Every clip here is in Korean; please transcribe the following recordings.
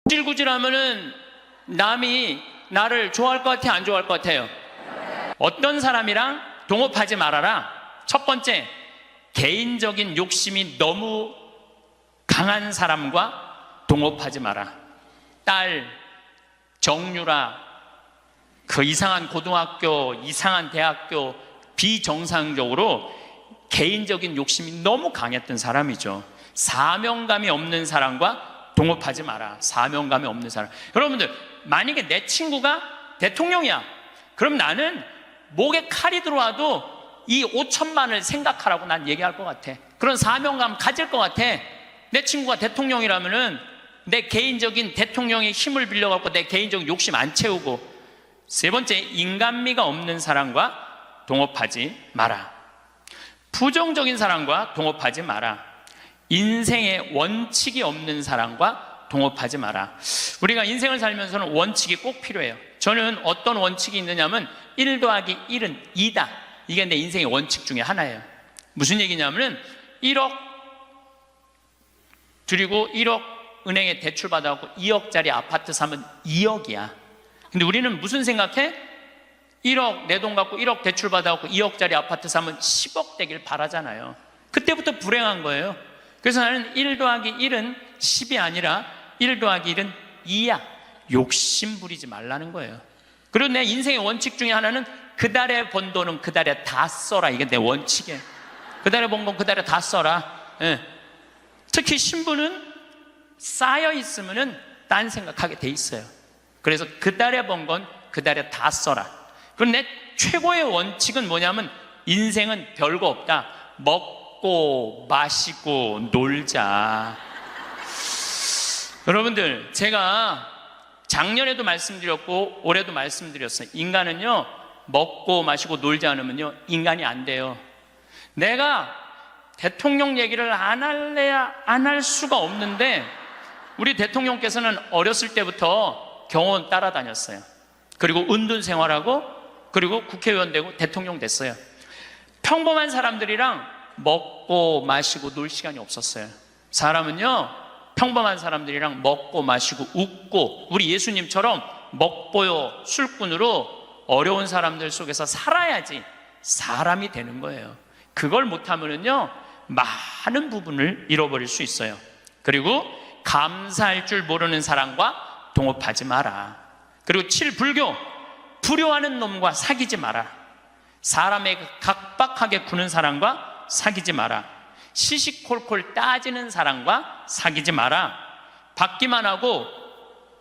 구질구질하면은 남이 나를 좋아할 것 같아요, 안 좋아할 것 같아요? 어떤 사람이랑 동업하지 말아라. 첫 번째, 개인적인 욕심이 너무 강한 사람과 동업하지 마라. 딸, 정유라, 그 이상한 고등학교, 이상한 대학교, 비정상적으로 개인적인 욕심이 너무 강했던 사람이죠. 사명감이 없는 사람과 동업하지 마라. 사명감이 없는 사람. 여러분들, 만약에 내 친구가 대통령이야. 그럼 나는 목에 칼이 들어와도 이 5천만을 생각하라고 난 얘기할 것 같아. 그런 사명감 가질 것 같아. 내 친구가 대통령이라면은 내 개인적인 대통령의 힘을 빌려갖고 내 개인적인 욕심 안 채우고. 세 번째, 인간미가 없는 사람과 동업하지 마라. 부정적인 사람과 동업하지 마라. 인생에 원칙이 없는 사람과 동업하지 마라. 우리가 인생을 살면서는 원칙이 꼭 필요해요. 저는 어떤 원칙이 있느냐면 1 더하기 1은 2다. 이게 내 인생의 원칙 중에 하나예요. 무슨 얘기냐면은 1억 드리고 1억 은행에 대출 받아갖고 2억짜리 아파트 사면 2억이야. 근데 우리는 무슨 생각해? 1억 내 돈 갖고 1억 대출 받아갖고 2억짜리 아파트 사면 10억 되길 바라잖아요. 그때부터 불행한 거예요. 그래서 나는 1 더하기 1은 10이 아니라 1 더하기 1은 2야. 욕심 부리지 말라는 거예요. 그리고 내 인생의 원칙 중에 하나는 그 달에 번 돈은 그 달에 다 써라. 이게 내 원칙이에요. 그 달에 번 건 그 달에 다 써라. 예. 특히 신부는 쌓여 있으면은 딴 생각하게 돼 있어요. 그래서 그 달에 번 건 그 달에 다 써라. 그럼 내 최고의 원칙은 뭐냐면 인생은 별거 없다. 먹고 마시고 놀자. 여러분들, 제가 작년에도 말씀드렸고 올해도 말씀드렸어요. 인간은요, 먹고 마시고 놀지 않으면요 인간이 안 돼요. 내가 대통령 얘기를 안 할래야 안 할 수가 없는데, 우리 대통령께서는 어렸을 때부터 경호원 따라다녔어요. 그리고 은둔 생활하고, 그리고 국회의원 되고 대통령 됐어요. 평범한 사람들이랑 먹고 마시고 놀 시간이 없었어요. 사람은요, 평범한 사람들이랑 먹고 마시고 웃고, 우리 예수님처럼 먹보요 술꾼으로 어려운 사람들 속에서 살아야지 사람이 되는 거예요. 그걸 못하면은요 많은 부분을 잃어버릴 수 있어요. 그리고 감사할 줄 모르는 사람과 동업하지 마라. 그리고 7, 불교, 불효하는 놈과 사귀지 마라. 사람에게 각박하게 구는 사람과 사귀지 마라. 시시콜콜 따지는 사람과 사귀지 마라. 받기만 하고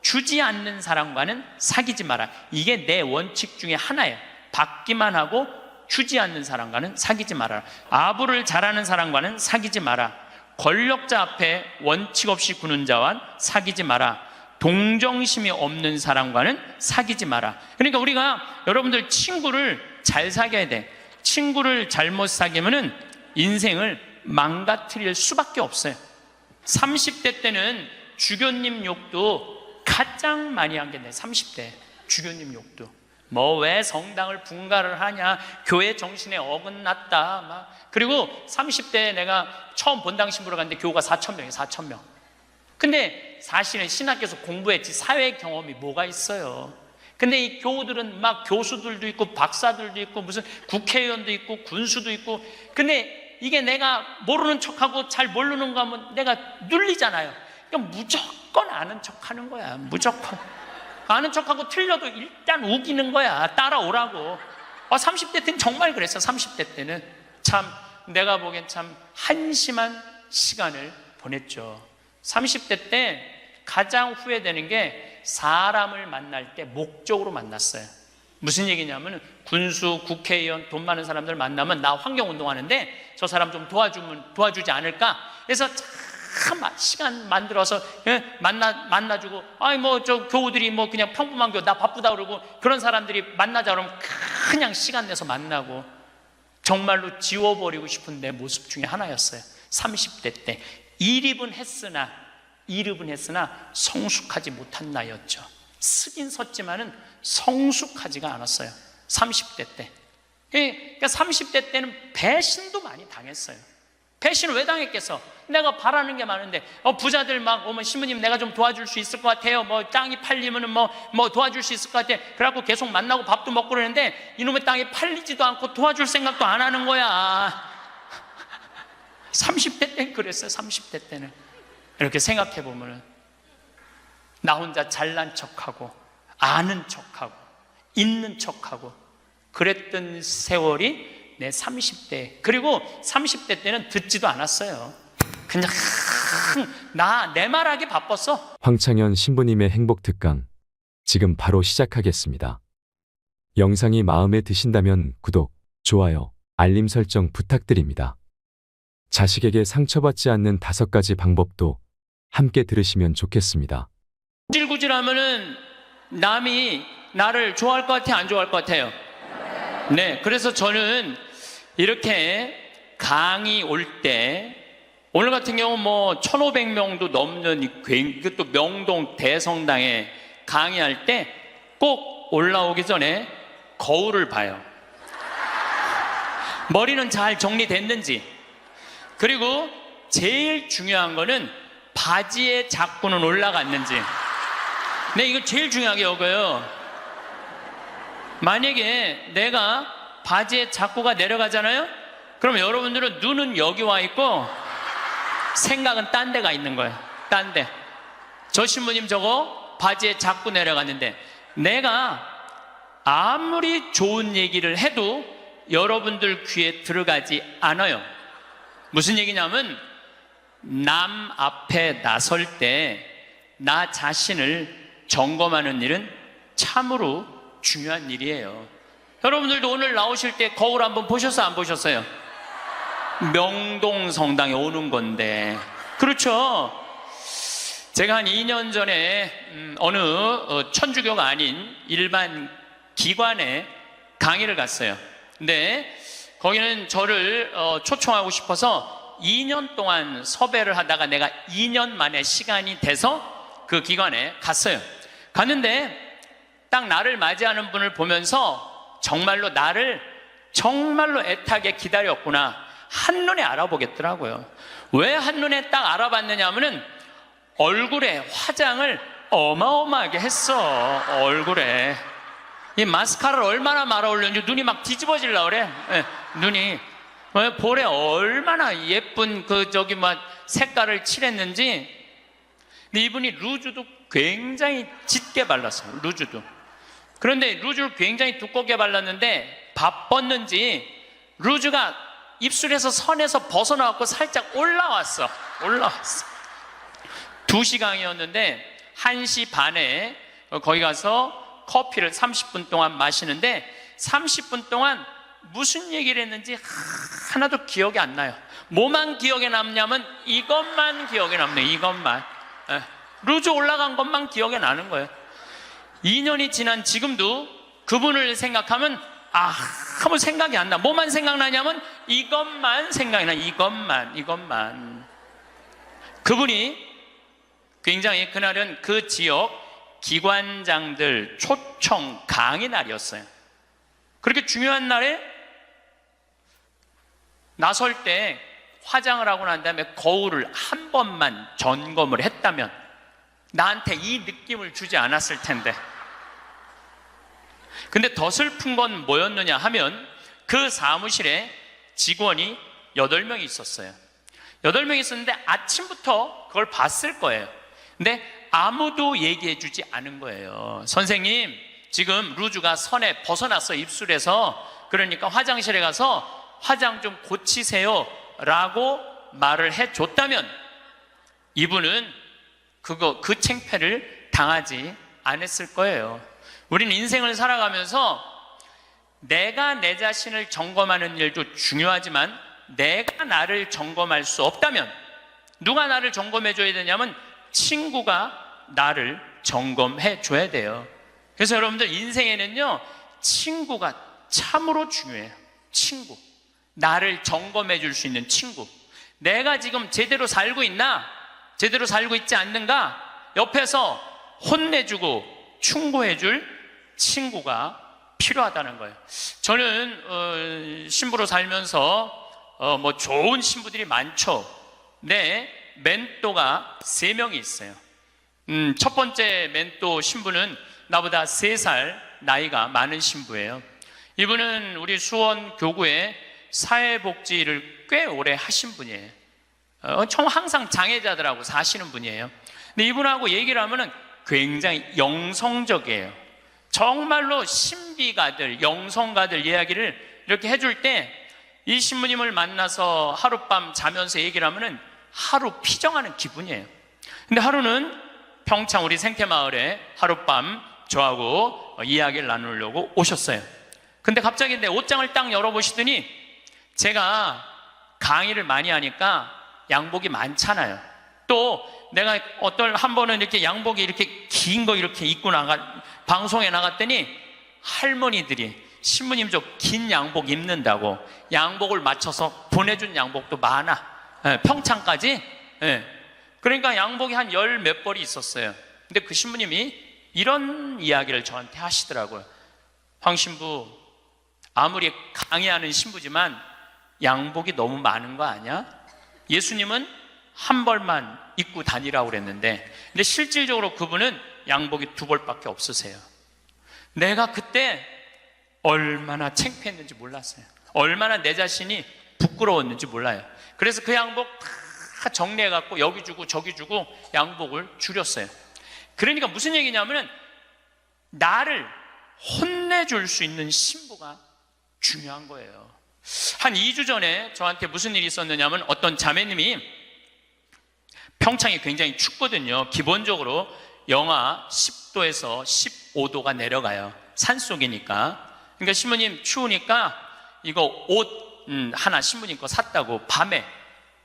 주지 않는 사람과는 사귀지 마라. 이게 내 원칙 중에 하나예요. 받기만 하고 주지 않는 사람과는 사귀지 마라. 아부를 잘하는 사람과는 사귀지 마라. 권력자 앞에 원칙 없이 구는 자와 사귀지 마라. 동정심이 없는 사람과는 사귀지 마라. 그러니까 우리가, 여러분들, 친구를 잘 사귀어야 돼. 친구를 잘못 사귀면은 인생을 망가뜨릴 수밖에 없어요. 30대 때는 주교님 욕도 가장 많이 한 게 내 30대 주교님 욕도. 뭐 왜 성당을 분가를 하냐, 교회 정신에 어긋났다 막. 그리고 30대에 내가 처음 본당 신부를 갔는데 교우가 4,000명이에요. 4,000명. 근데 사실은 신학교에서 공부했지 사회 경험이 뭐가 있어요. 근데 이 교우들은 막 교수들도 있고 박사들도 있고 무슨 국회의원도 있고 군수도 있고. 근데 이게 내가 모르는 척하고 잘 모르는 거 하면 내가 눌리잖아요. 그러니까 무조건 아는 척하는 거야. 무조건 아는 척하고 틀려도 일단 우기는 거야. 따라오라고. 30대 때는 정말 그랬어. 30대 때는 참 내가 보기엔 참 한심한 시간을 보냈죠. 30대 때 가장 후회되는 게 사람을 만날 때 목적으로 만났어요. 무슨 얘기냐면 군수, 국회의원, 돈 많은 사람들 만나면 나 환경운동하는데 저 사람 좀 도와주지 않을까? 그래서 참 시간 만들어서 만나주고, 아니 뭐 저 교우들이 뭐 그냥 평범한 교우, 나 바쁘다 그러고, 그런 사람들이 만나자 그러면 그냥 시간 내서 만나고, 정말로 지워버리고 싶은 내 모습 중에 하나였어요. 30대 때 일입은 했으나 성숙하지 못한 나이였죠. 쓰긴 섰지만은 성숙하지가 않았어요. 30대 때. 그러니까 30대 때는 배신도 많이 당했어요. 배신을 왜 당했겠어? 내가 바라는 게 많은데, 부자들 막 오면 신부님 내가 좀 도와줄 수 있을 것 같아요. 뭐 땅이 팔리면은 뭐 도와줄 수 있을 것 같아. 그래갖고 계속 만나고 밥도 먹고 그러는데 이놈의 땅이 팔리지도 않고 도와줄 생각도 안 하는 거야. 30대 때는 그랬어요. 30대 때는. 이렇게 생각해 보면은 나 혼자 잘난 척하고 아는 척하고 있는 척하고 그랬던 세월이 내 30대. 그리고 30대 때는 듣지도 않았어요. 그냥 내 말하기 바빴어. 황창현 신부님의 행복 특강 지금 바로 시작하겠습니다. 영상이 마음에 드신다면 구독, 좋아요, 알림 설정 부탁드립니다. 자식에게 상처받지 않는 5가지 방법도 함께 들으시면 좋겠습니다. 구질구질하면은 남이 나를 좋아할 것 같아요? 안 좋아할 것 같아요? 네, 그래서 저는 이렇게 강의 올 때 오늘 같은 경우 뭐 1,500명도 넘는 이것도 명동 대성당에 강의할 때 꼭 올라오기 전에 거울을 봐요. 머리는 잘 정리됐는지. 그리고 제일 중요한 거는 바지에 자꾸는 올라갔는지. 네, 이거 제일 중요하게 여겨요. 만약에 내가 바지에 자꾸가 내려가잖아요? 그럼 여러분들은 눈은 여기 와 있고 생각은 딴 데가 있는 거예요. 딴 데. 저 신부님 저거 바지에 자꾸 내려갔는데 내가 아무리 좋은 얘기를 해도 여러분들 귀에 들어가지 않아요. 무슨 얘기냐면 남 앞에 나설 때 나 자신을 점검하는 일은 참으로 중요한 일이에요. 여러분들도 오늘 나오실 때 거울 한번 보셨어요? 안 보셨어요? 명동 성당에 오는 건데. 그렇죠? 제가 한 2년 전에 어느 천주교가 아닌 일반 기관에 강의를 갔어요. 근데 거기는 저를 초청하고 싶어서 2년 동안 섭외를 하다가 내가 2년 만에 시간이 돼서 그 기관에 갔어요. 갔는데 딱 나를 맞이하는 분을 보면서 정말로 나를 정말로 애타게 기다렸구나 한눈에 알아보겠더라고요. 왜 한눈에 딱 알아봤느냐 하면은 얼굴에 화장을 어마어마하게 했어. 얼굴에 이 마스카라를 얼마나 말아 올렸는지 눈이 막 뒤집어질라 그래. 네, 눈이 볼에 얼마나 예쁜 막 색깔을 칠했는지. 근데 이분이 루즈도 굉장히 짙게 발랐어요. 루즈도. 그런데 루즈를 굉장히 두껍게 발랐는데 바빴는지 루즈가 입술에서 선에서 벗어나갖고 살짝 올라왔어. 2시 강의였는데 1시 반에 거기 가서 커피를 30분 동안 마시는데 30분 동안 무슨 얘기를 했는지 하나도 기억이 안 나요. 뭐만 기억에 남냐면 이것만 기억에 남네요. 이것만. 루즈 올라간 것만 기억에 나는 거예요. 2년이 지난 지금도 그분을 생각하면 아무 생각이 안 나. 뭐만 생각나냐면 이것만 생각이 나. 이것만. 그분이 굉장히 그날은 그 지역 기관장들 초청 강의 날이었어요. 그렇게 중요한 날에 나설 때 화장을 하고 난 다음에 거울을 한 번만 점검을 했다면 나한테 이 느낌을 주지 않았을 텐데. 근데 더 슬픈 건 뭐였느냐 하면 그 사무실에 직원이 8명이 있었어요. 8명이 있었는데 아침부터 그걸 봤을 거예요. 근데 아무도 얘기해 주지 않은 거예요. 선생님, 지금 루즈가 선에 벗어났어요. 입술에서. 그러니까 화장실에 가서 화장 좀 고치세요 라고 말을 해줬다면 이분은 그 창피를 당하지 않았을 거예요. 우리는 인생을 살아가면서 내가 내 자신을 점검하는 일도 중요하지만 내가 나를 점검할 수 없다면 누가 나를 점검해 줘야 되냐면 친구가 나를 점검해 줘야 돼요. 그래서 여러분들 인생에는요 친구가 참으로 중요해요. 친구. 나를 점검해 줄 수 있는 친구. 내가 지금 제대로 살고 있나? 제대로 살고 있지 않는가? 옆에서 혼내주고 충고해 줄 친구가 필요하다는 거예요. 저는 신부로 살면서 뭐 좋은 신부들이 많죠. 네, 멘토가 3명이 있어요. 첫 번째 멘토 신부는 나보다 3살 나이가 많은 신부예요. 이분은 우리 수원 교구에 사회복지를 꽤 오래 하신 분이에요. 항상 장애자들하고 사시는 분이에요. 근데 이분하고 얘기를 하면은 굉장히 영성적이에요. 정말로 신비가들, 영성가들 이야기를 이렇게 해줄 때 이 신부님을 만나서 하룻밤 자면서 얘기를 하면은 하루 피정하는 기분이에요. 근데 하루는 평창 우리 생태마을에 하룻밤 저하고 이야기를 나누려고 오셨어요. 근데 갑자기 내 옷장을 딱 열어보시더니 제가 강의를 많이 하니까 양복이 많잖아요. 또 내가 한 번은 이렇게 양복이 이렇게 긴 거 이렇게 입고 방송에 나갔더니 할머니들이 신부님 저 긴 양복 입는다고 양복을 맞춰서 보내준 양복도 많아. 평창까지. 그러니까 양복이 한 10몇 벌이 있었어요. 근데 그 신부님이 이런 이야기를 저한테 하시더라고요. 황 신부, 아무리 강의하는 신부지만 양복이 너무 많은 거 아니야? 예수님은 한 벌만 입고 다니라고 그랬는데, 근데 실질적으로 그분은 양복이 2벌밖에 없으세요. 내가 그때 얼마나 창피했는지 몰랐어요. 얼마나 내 자신이 부끄러웠는지 몰라요. 그래서 그 양복 다 정리해갖고 여기 주고 저기 주고 양복을 줄였어요. 그러니까 무슨 얘기냐면은 나를 혼내줄 수 있는 신부가 중요한 거예요. 한 2주 전에 저한테 무슨 일이 있었느냐면 어떤 자매님이 평창이 굉장히 춥거든요. 기본적으로 영하 10도에서 15도가 내려가요. 산속이니까. 그러니까 신부님 추우니까 이거 옷 하나 신부님 거 샀다고 밤에.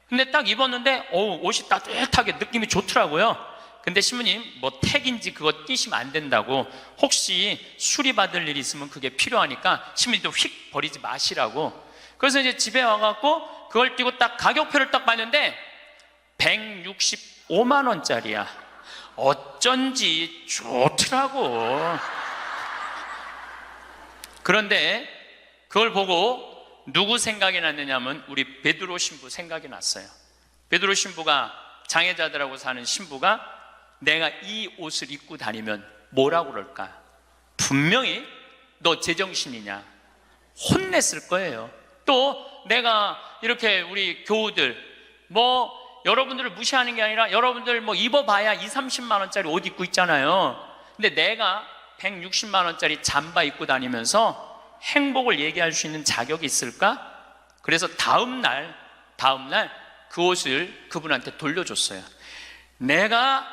근데 딱 입었는데 옷이 따뜻하게 느낌이 좋더라고요. 근데 신부님 뭐 택인지 그거 끼시면 안 된다고, 혹시 수리받을 일이 있으면 그게 필요하니까 신부님도 휙 버리지 마시라고. 그래서 이제 집에 와갖고 그걸 띄고 딱 가격표를 딱 봤는데 165만 원짜리야. 어쩐지 좋더라고. 그런데 그걸 보고 누구 생각이 났느냐면 우리 베드로 신부 생각이 났어요. 베드로 신부가, 장애자들하고 사는 신부가 내가 이 옷을 입고 다니면 뭐라고 그럴까? 분명히 너 제정신이냐 혼냈을 거예요. 또 내가 이렇게 우리 교우들 뭐 여러분들을 무시하는 게 아니라 여러분들 뭐 입어봐야 2, 30만 원짜리 옷 입고 있잖아요. 근데 내가 160만 원짜리 잠바 입고 다니면서 행복을 얘기할 수 있는 자격이 있을까? 그래서 다음날 그 옷을 그분한테 돌려줬어요. 내가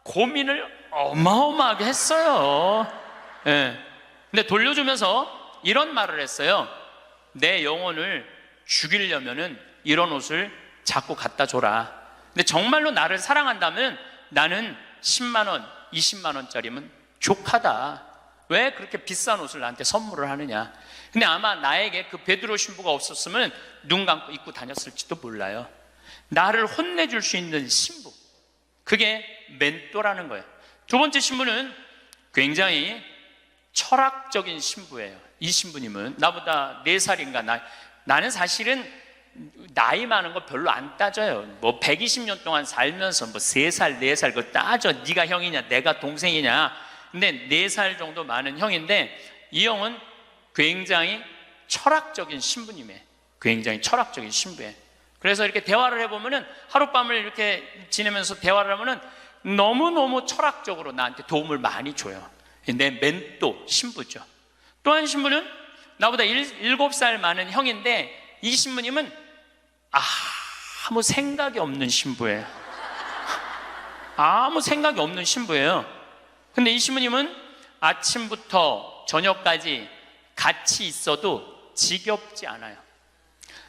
고민을 어마어마하게 했어요. 근데 돌려주면서 이런 말을 했어요. 내 영혼을 죽이려면은 이런 옷을 자꾸 갖다 줘라. 근데 정말로 나를 사랑한다면 나는 10만 원, 20만 원짜리면 족하다. 왜 그렇게 비싼 옷을 나한테 선물을 하느냐. 근데 아마 나에게 그 베드로 신부가 없었으면 눈 감고 입고 다녔을지도 몰라요. 나를 혼내줄 수 있는 신부, 그게 멘토라는 거예요. 두 번째 신부는 굉장히 철학적인 신부예요. 이 신부님은 나보다 4살인가 나는 사실은 나이 많은 거 별로 안 따져요. 뭐 120년 동안 살면서 뭐 3살, 4살 그거 따져. 네가 형이냐 내가 동생이냐. 근데 4살 정도 많은 형인데 이 형은 굉장히 철학적인 신부님이에요. 굉장히 철학적인 신부예요. 그래서 이렇게 대화를 해보면은 하룻밤을 이렇게 지내면서 대화를 하면은 너무너무 철학적으로 나한테 도움을 많이 줘요. 내 멘토 신부죠. 또 한 신부는 나보다 7살 많은 형인데 이 신부님은 아무 생각이 없는 신부예요. 아무 생각이 없는 신부예요. 근데 이 신부님은 아침부터 저녁까지 같이 있어도 지겹지 않아요.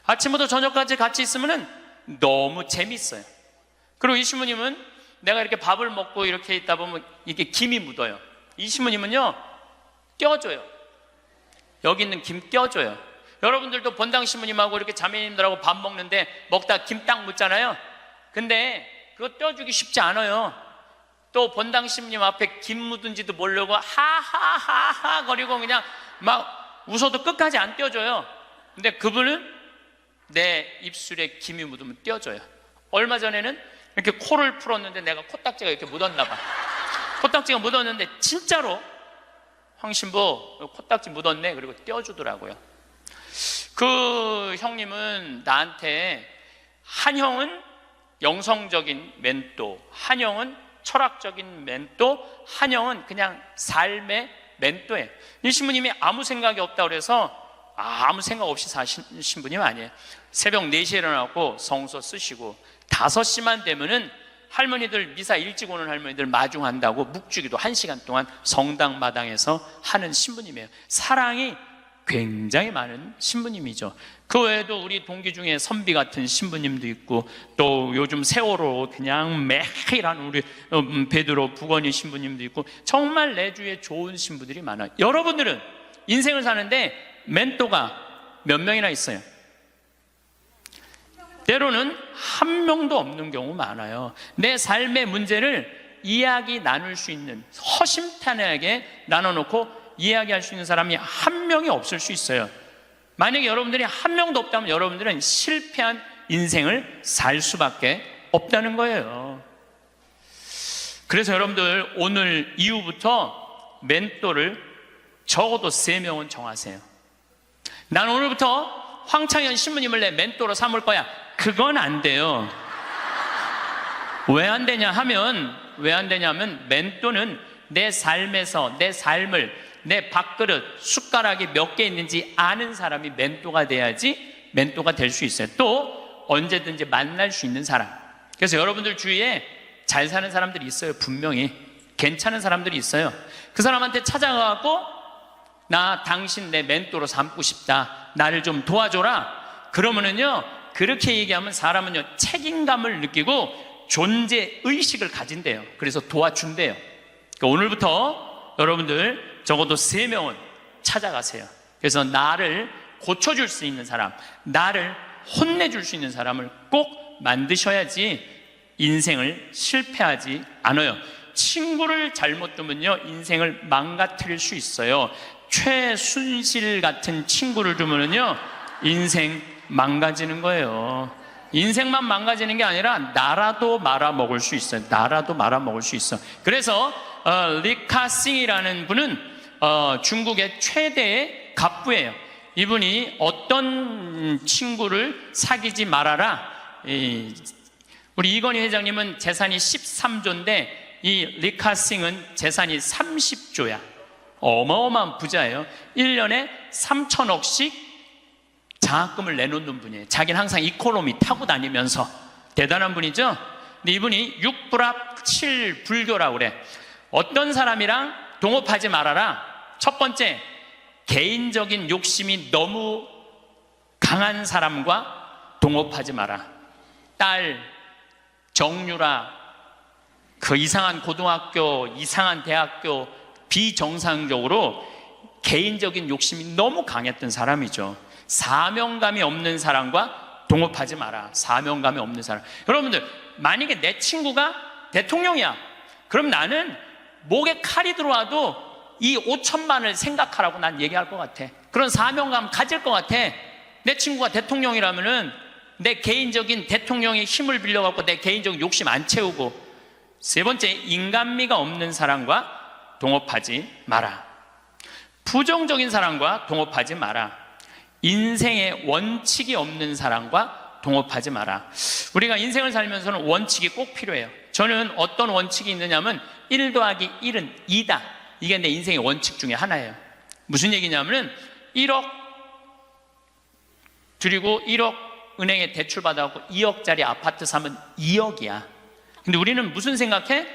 아침부터 저녁까지 같이 있으면 너무 재밌어요. 그리고 이 신부님은 내가 이렇게 밥을 먹고 이렇게 있다 보면 이게 김이 묻어요. 이 신부님은요 껴줘요. 여기 있는 김 껴줘요. 여러분들도 본당 신부님하고 이렇게 자매님들하고 밥 먹는데 먹다 김 딱 묻잖아요. 근데 그거 떼어주기 쉽지 않아요. 또 본당 신부님 앞에 김 묻은지도 모르고 하하하하 거리고 그냥 막 웃어도 끝까지 안 떼어줘요. 근데 그분은 내 입술에 김이 묻으면 떼어줘요. 얼마 전에는 이렇게 코를 풀었는데 내가 코딱지가 이렇게 묻었나 봐. 코딱지가 묻었는데 진짜로 황 신부 코딱지 묻었네. 그리고 떼어주더라고요. 그 형님은 나한테 한형은 영성적인 멘토, 한형은 철학적인 멘토, 한형은 그냥 삶의 멘토예요. 이 신부님이 아무 생각이 없다고 그래서 아무 생각 없이 사신 신부님 아니에요. 새벽 4시에 일어나고 성서 쓰시고 5시만 되면은 할머니들 미사 일찍 오는 할머니들 마중한다고 묵주기도 1시간 동안 성당 마당에서 하는 신부님이에요. 사랑이 굉장히 많은 신부님이죠. 그 외에도 우리 동기 중에 선비 같은 신부님도 있고, 또 요즘 세월호 그냥 매일 하는 우리 베드로 부건이 신부님도 있고, 정말 내 주위에 좋은 신부들이 많아요. 여러분들은 인생을 사는데 멘토가 몇 명이나 있어요? 때로는 한 명도 없는 경우 많아요. 내 삶의 문제를 이야기 나눌 수 있는, 허심탄회하게 나눠놓고 이야기할 수 있는 사람이 한 명이 없을 수 있어요. 만약에 여러분들이 한 명도 없다면 여러분들은 실패한 인생을 살 수밖에 없다는 거예요. 그래서 여러분들 오늘 이후부터 멘토를 적어도 3명은 정하세요. 난 오늘부터 황창현 신부님을 내 멘토로 삼을 거야. 그건 안 돼요. 왜 안 되냐면 멘토는 내 삶에서 내 삶을, 내 밥그릇, 숟가락이 몇 개 있는지 아는 사람이 멘토가 돼야지 멘토가 될 수 있어요. 또 언제든지 만날 수 있는 사람. 그래서 여러분들 주위에 잘 사는 사람들이 있어요. 분명히 괜찮은 사람들이 있어요. 그 사람한테 찾아가고 나 당신 내 멘토로 삼고 싶다, 나를 좀 도와줘라. 그러면은요, 그렇게 얘기하면 사람은요 책임감을 느끼고 존재의식을 가진대요. 그래서 도와준대요. 그러니까 오늘부터 여러분들 적어도 3명은 찾아가세요. 그래서 나를 고쳐줄 수 있는 사람, 나를 혼내줄 수 있는 사람을 꼭 만드셔야지 인생을 실패하지 않아요. 친구를 잘못 두면요 인생을 망가뜨릴 수 있어요. 최순실 같은 친구를 두면요 인생 망가지는 거예요. 인생만 망가지는 게 아니라 나라도 말아먹을 수 있어요. 나라도 말아먹을 수 있어. 그래서 리카싱이라는 분은 중국의 최대의 갑부예요. 이분이 어떤 친구를 사귀지 말아라. 우리 이건희 회장님은 재산이 13조인데 이 리카싱은 재산이 30조야. 어마어마한 부자예요. 1년에 3천억씩 장학금을 내놓는 분이에요. 자기는 항상 이코노미 타고 다니면서. 대단한 분이죠. 근데 이분이 6불합 7불교라고 그래. 어떤 사람이랑 동업하지 말아라. 첫 번째, 개인적인 욕심이 너무 강한 사람과 동업하지 마라. 딸, 정유라, 그 이상한 고등학교, 이상한 대학교, 비정상적으로 개인적인 욕심이 너무 강했던 사람이죠. 사명감이 없는 사람과 동업하지 마라. 사명감이 없는 사람. 여러분들, 만약에 내 친구가 대통령이야. 그럼 나는 목에 칼이 들어와도 이 5천만을 생각하라고 난 얘기할 것 같아. 그런 사명감 가질 것 같아. 내 친구가 대통령이라면은 내 개인적인 대통령의 힘을 빌려갖고 내 개인적인 욕심 안 채우고. 세 번째, 인간미가 없는 사람과 동업하지 마라. 부정적인 사람과 동업하지 마라. 인생에 원칙이 없는 사람과 동업하지 마라. 우리가 인생을 살면서는 원칙이 꼭 필요해요. 저는 어떤 원칙이 있느냐면 1 더하기 1은 2다. 이게 내 인생의 원칙 중에 하나예요. 무슨 얘기냐면 1억 드리고 1억 은행에 대출 받아갖고 2억짜리 아파트 사면 2억이야. 근데 우리는 무슨 생각해?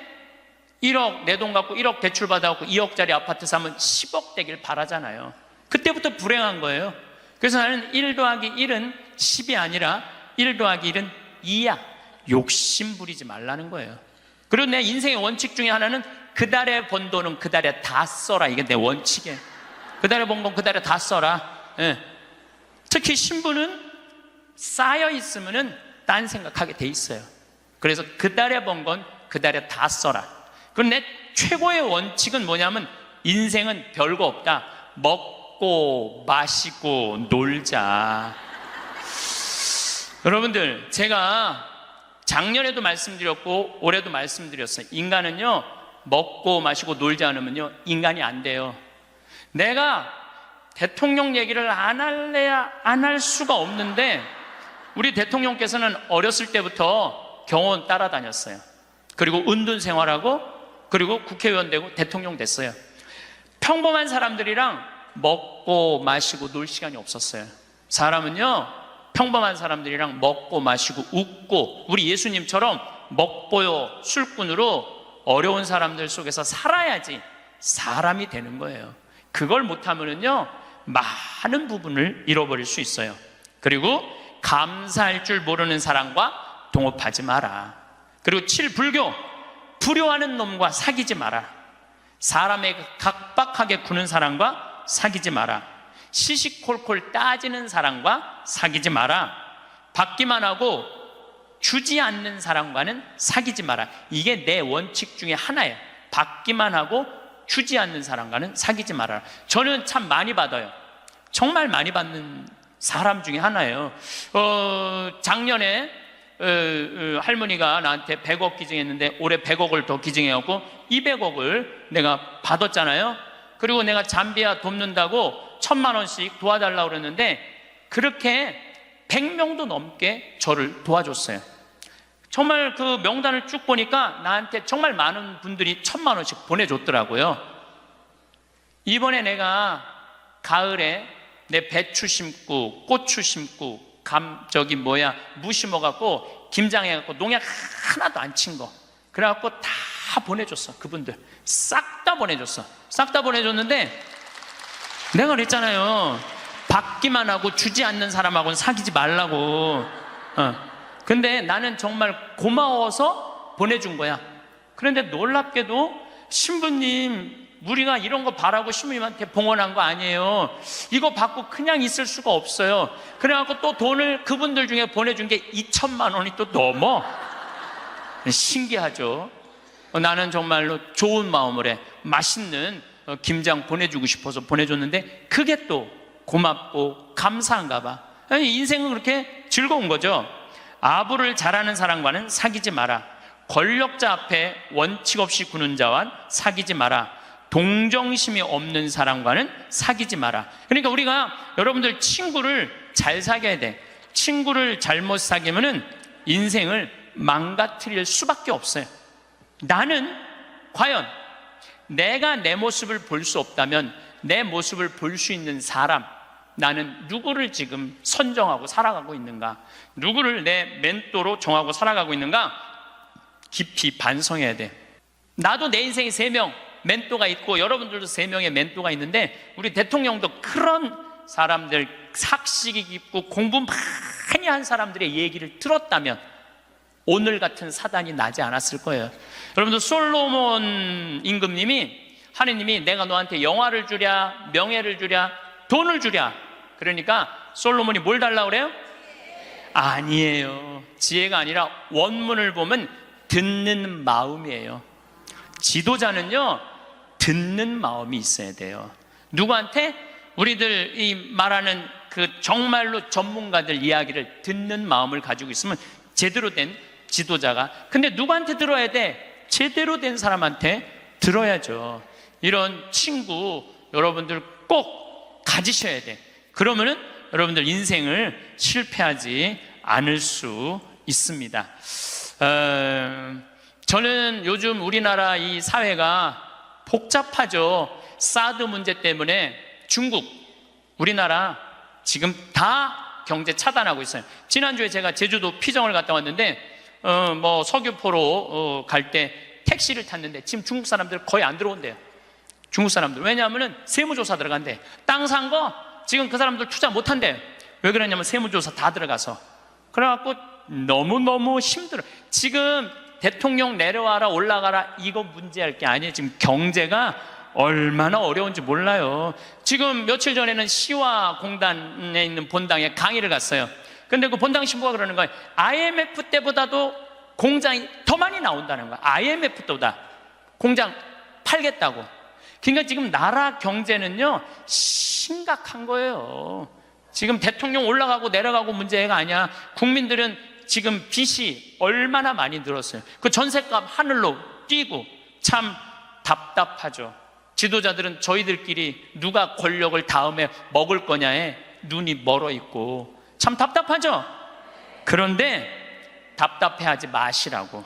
1억 내 돈 갖고 1억 대출 받아갖고 2억짜리 아파트 사면 10억 되길 바라잖아요. 그때부터 불행한 거예요. 그래서 나는 1 더하기 1은 10이 아니라 1 더하기 1은 2야. 욕심 부리지 말라는 거예요. 그리고 내 인생의 원칙 중에 하나는 그 달에 번 돈은 그 달에 다 써라. 이게 내 원칙이에요. 그 달에 번 건 그 달에 다 써라. 예. 특히 신부는 쌓여 있으면은 딴 생각하게 돼 있어요. 그래서 그 달에 번 건 그 달에 다 써라. 그럼 내 최고의 원칙은 뭐냐면 인생은 별거 없다. 먹고 마시고 놀자. 여러분들, 제가 작년에도 말씀드렸고 올해도 말씀드렸어요. 인간은요, 먹고 마시고 놀지 않으면요, 인간이 안 돼요. 내가 대통령 얘기를 안 할래야 안 할 수가 없는데, 우리 대통령께서는 어렸을 때부터 경호원 따라다녔어요. 그리고 은둔 생활하고, 그리고 국회의원 되고 대통령 됐어요. 평범한 사람들이랑 먹고 마시고 놀 시간이 없었어요. 사람은요, 평범한 사람들이랑 먹고 마시고 웃고, 우리 예수님처럼 먹보요 술꾼으로 어려운 사람들 속에서 살아야지 사람이 되는 거예요. 그걸 못하면은요, 많은 부분을 잃어버릴 수 있어요. 그리고 감사할 줄 모르는 사람과 동업하지 마라. 그리고 7. 불교, 불효하는 놈과 사귀지 마라. 사람에게 각박하게 구는 사람과 사귀지 마라. 시시콜콜 따지는 사람과 사귀지 마라. 받기만 하고 주지 않는 사람과는 사귀지 마라. 이게 내 원칙 중에 하나예요. 받기만 하고 주지 않는 사람과는 사귀지 마라. 저는 참 많이 받아요. 정말 많이 받는 사람 중에 하나예요. 작년에 할머니가 나한테 100억 기증했는데 올해 100억을 더 기증해갖고 200억을 내가 받았잖아요. 그리고 내가 잠비아 돕는다고 1000만 원씩 도와달라고 그랬는데 그렇게 100명도 넘게 저를 도와줬어요. 정말 그 명단을 쭉 보니까 나한테 정말 많은 분들이 1000만 원씩 보내줬더라고요. 이번에 내가 가을에 내 배추 심고 고추 심고 무 심어갖고 김장해갖고 농약 하나도 안 친 거, 그래갖고 다 보내줬어. 그분들 싹 다 보내줬어. 싹 다 보내줬는데 내가 그랬잖아요. 받기만 하고 주지 않는 사람하고는 사귀지 말라고. 근데 나는 정말 고마워서 보내준 거야. 그런데 놀랍게도 신부님, 우리가 이런 거 바라고 신부님한테 봉헌한 거 아니에요. 이거 받고 그냥 있을 수가 없어요. 그래갖고 또 돈을 그분들 중에 보내준 게 2천만 원이 또 넘어. 신기하죠. 나는 정말로 좋은 마음으로 해. 맛있는 김장 보내주고 싶어서 보내줬는데 그게 또 고맙고 감사한가 봐. 인생은 그렇게 즐거운 거죠. 아부를 잘하는 사람과는 사귀지 마라. 권력자 앞에 원칙 없이 구는 자와 사귀지 마라. 동정심이 없는 사람과는 사귀지 마라. 그러니까 우리가 여러분들 친구를 잘 사귀어야 돼. 친구를 잘못 사귀면은 인생을 망가뜨릴 수밖에 없어요. 나는 과연 내가 내 모습을 볼 수 없다면 내 모습을 볼 수 있는 사람, 나는 누구를 지금 선정하고 살아가고 있는가? 누구를 내 멘토로 정하고 살아가고 있는가? 깊이 반성해야 돼. 나도 내 인생에 3명 멘토가 있고 여러분들도 3명의 멘토가 있는데 우리 대통령도 그런 사람들, 삭식이 깊고 공부 많이 한 사람들의 얘기를 들었다면 오늘 같은 사단이 나지 않았을 거예요. 여러분들, 솔로몬 임금님이, 하느님이 내가 너한테 영화를 주랴, 명예를 주랴, 돈을 주랴. 그러니까 솔로몬이 뭘 달라고 그래요? 아니에요. 지혜가 아니라 원문을 보면 듣는 마음이에요. 지도자는요, 듣는 마음이 있어야 돼요. 누구한테? 우리들 이 말하는 그 정말로 전문가들 이야기를 듣는 마음을 가지고 있으면 제대로 된 지도자가. 근데 누구한테 들어야 돼? 제대로 된 사람한테 들어야죠. 이런 친구 여러분들 꼭 가지셔야 돼. 그러면은 여러분들 인생을 실패하지 않을 수 있습니다. 저는 요즘 우리나라 이 사회가 복잡하죠. 사드 문제 때문에 중국, 우리나라 지금 다 경제 차단하고 있어요. 지난주에 제가 제주도 피정을 갔다 왔는데 서귀포로 갈 때 택시를 탔는데 지금 중국 사람들 거의 안 들어온대요. 중국 사람들. 왜냐하면 세무조사 들어간대. 땅 산 거 지금 그 사람들 투자 못 한대요. 왜 그러냐면 세무조사 다 들어가서. 그래갖고 너무너무 힘들어. 지금 대통령 내려와라 올라가라 이거 문제할 게 아니에요. 지금 경제가 얼마나 어려운지 몰라요. 지금 며칠 전에는 시와 공단에 있는 본당에 강의를 갔어요. 근데 그 본당 신부가 그러는 거예요. IMF 때보다도 공장이 더 많이 나온다는 거야. IMF 때보다 공장 팔겠다고. 그러니까 지금 나라 경제는요 심각한 거예요. 지금 대통령 올라가고 내려가고 문제가 아니야. 국민들은 지금 빚이 얼마나 많이 늘었어요. 그 전셋값 하늘로 뛰고 참 답답하죠. 지도자들은 저희들끼리 누가 권력을 다음에 먹을 거냐에 눈이 멀어 있고 참 답답하죠. 그런데 답답해하지 마시라고.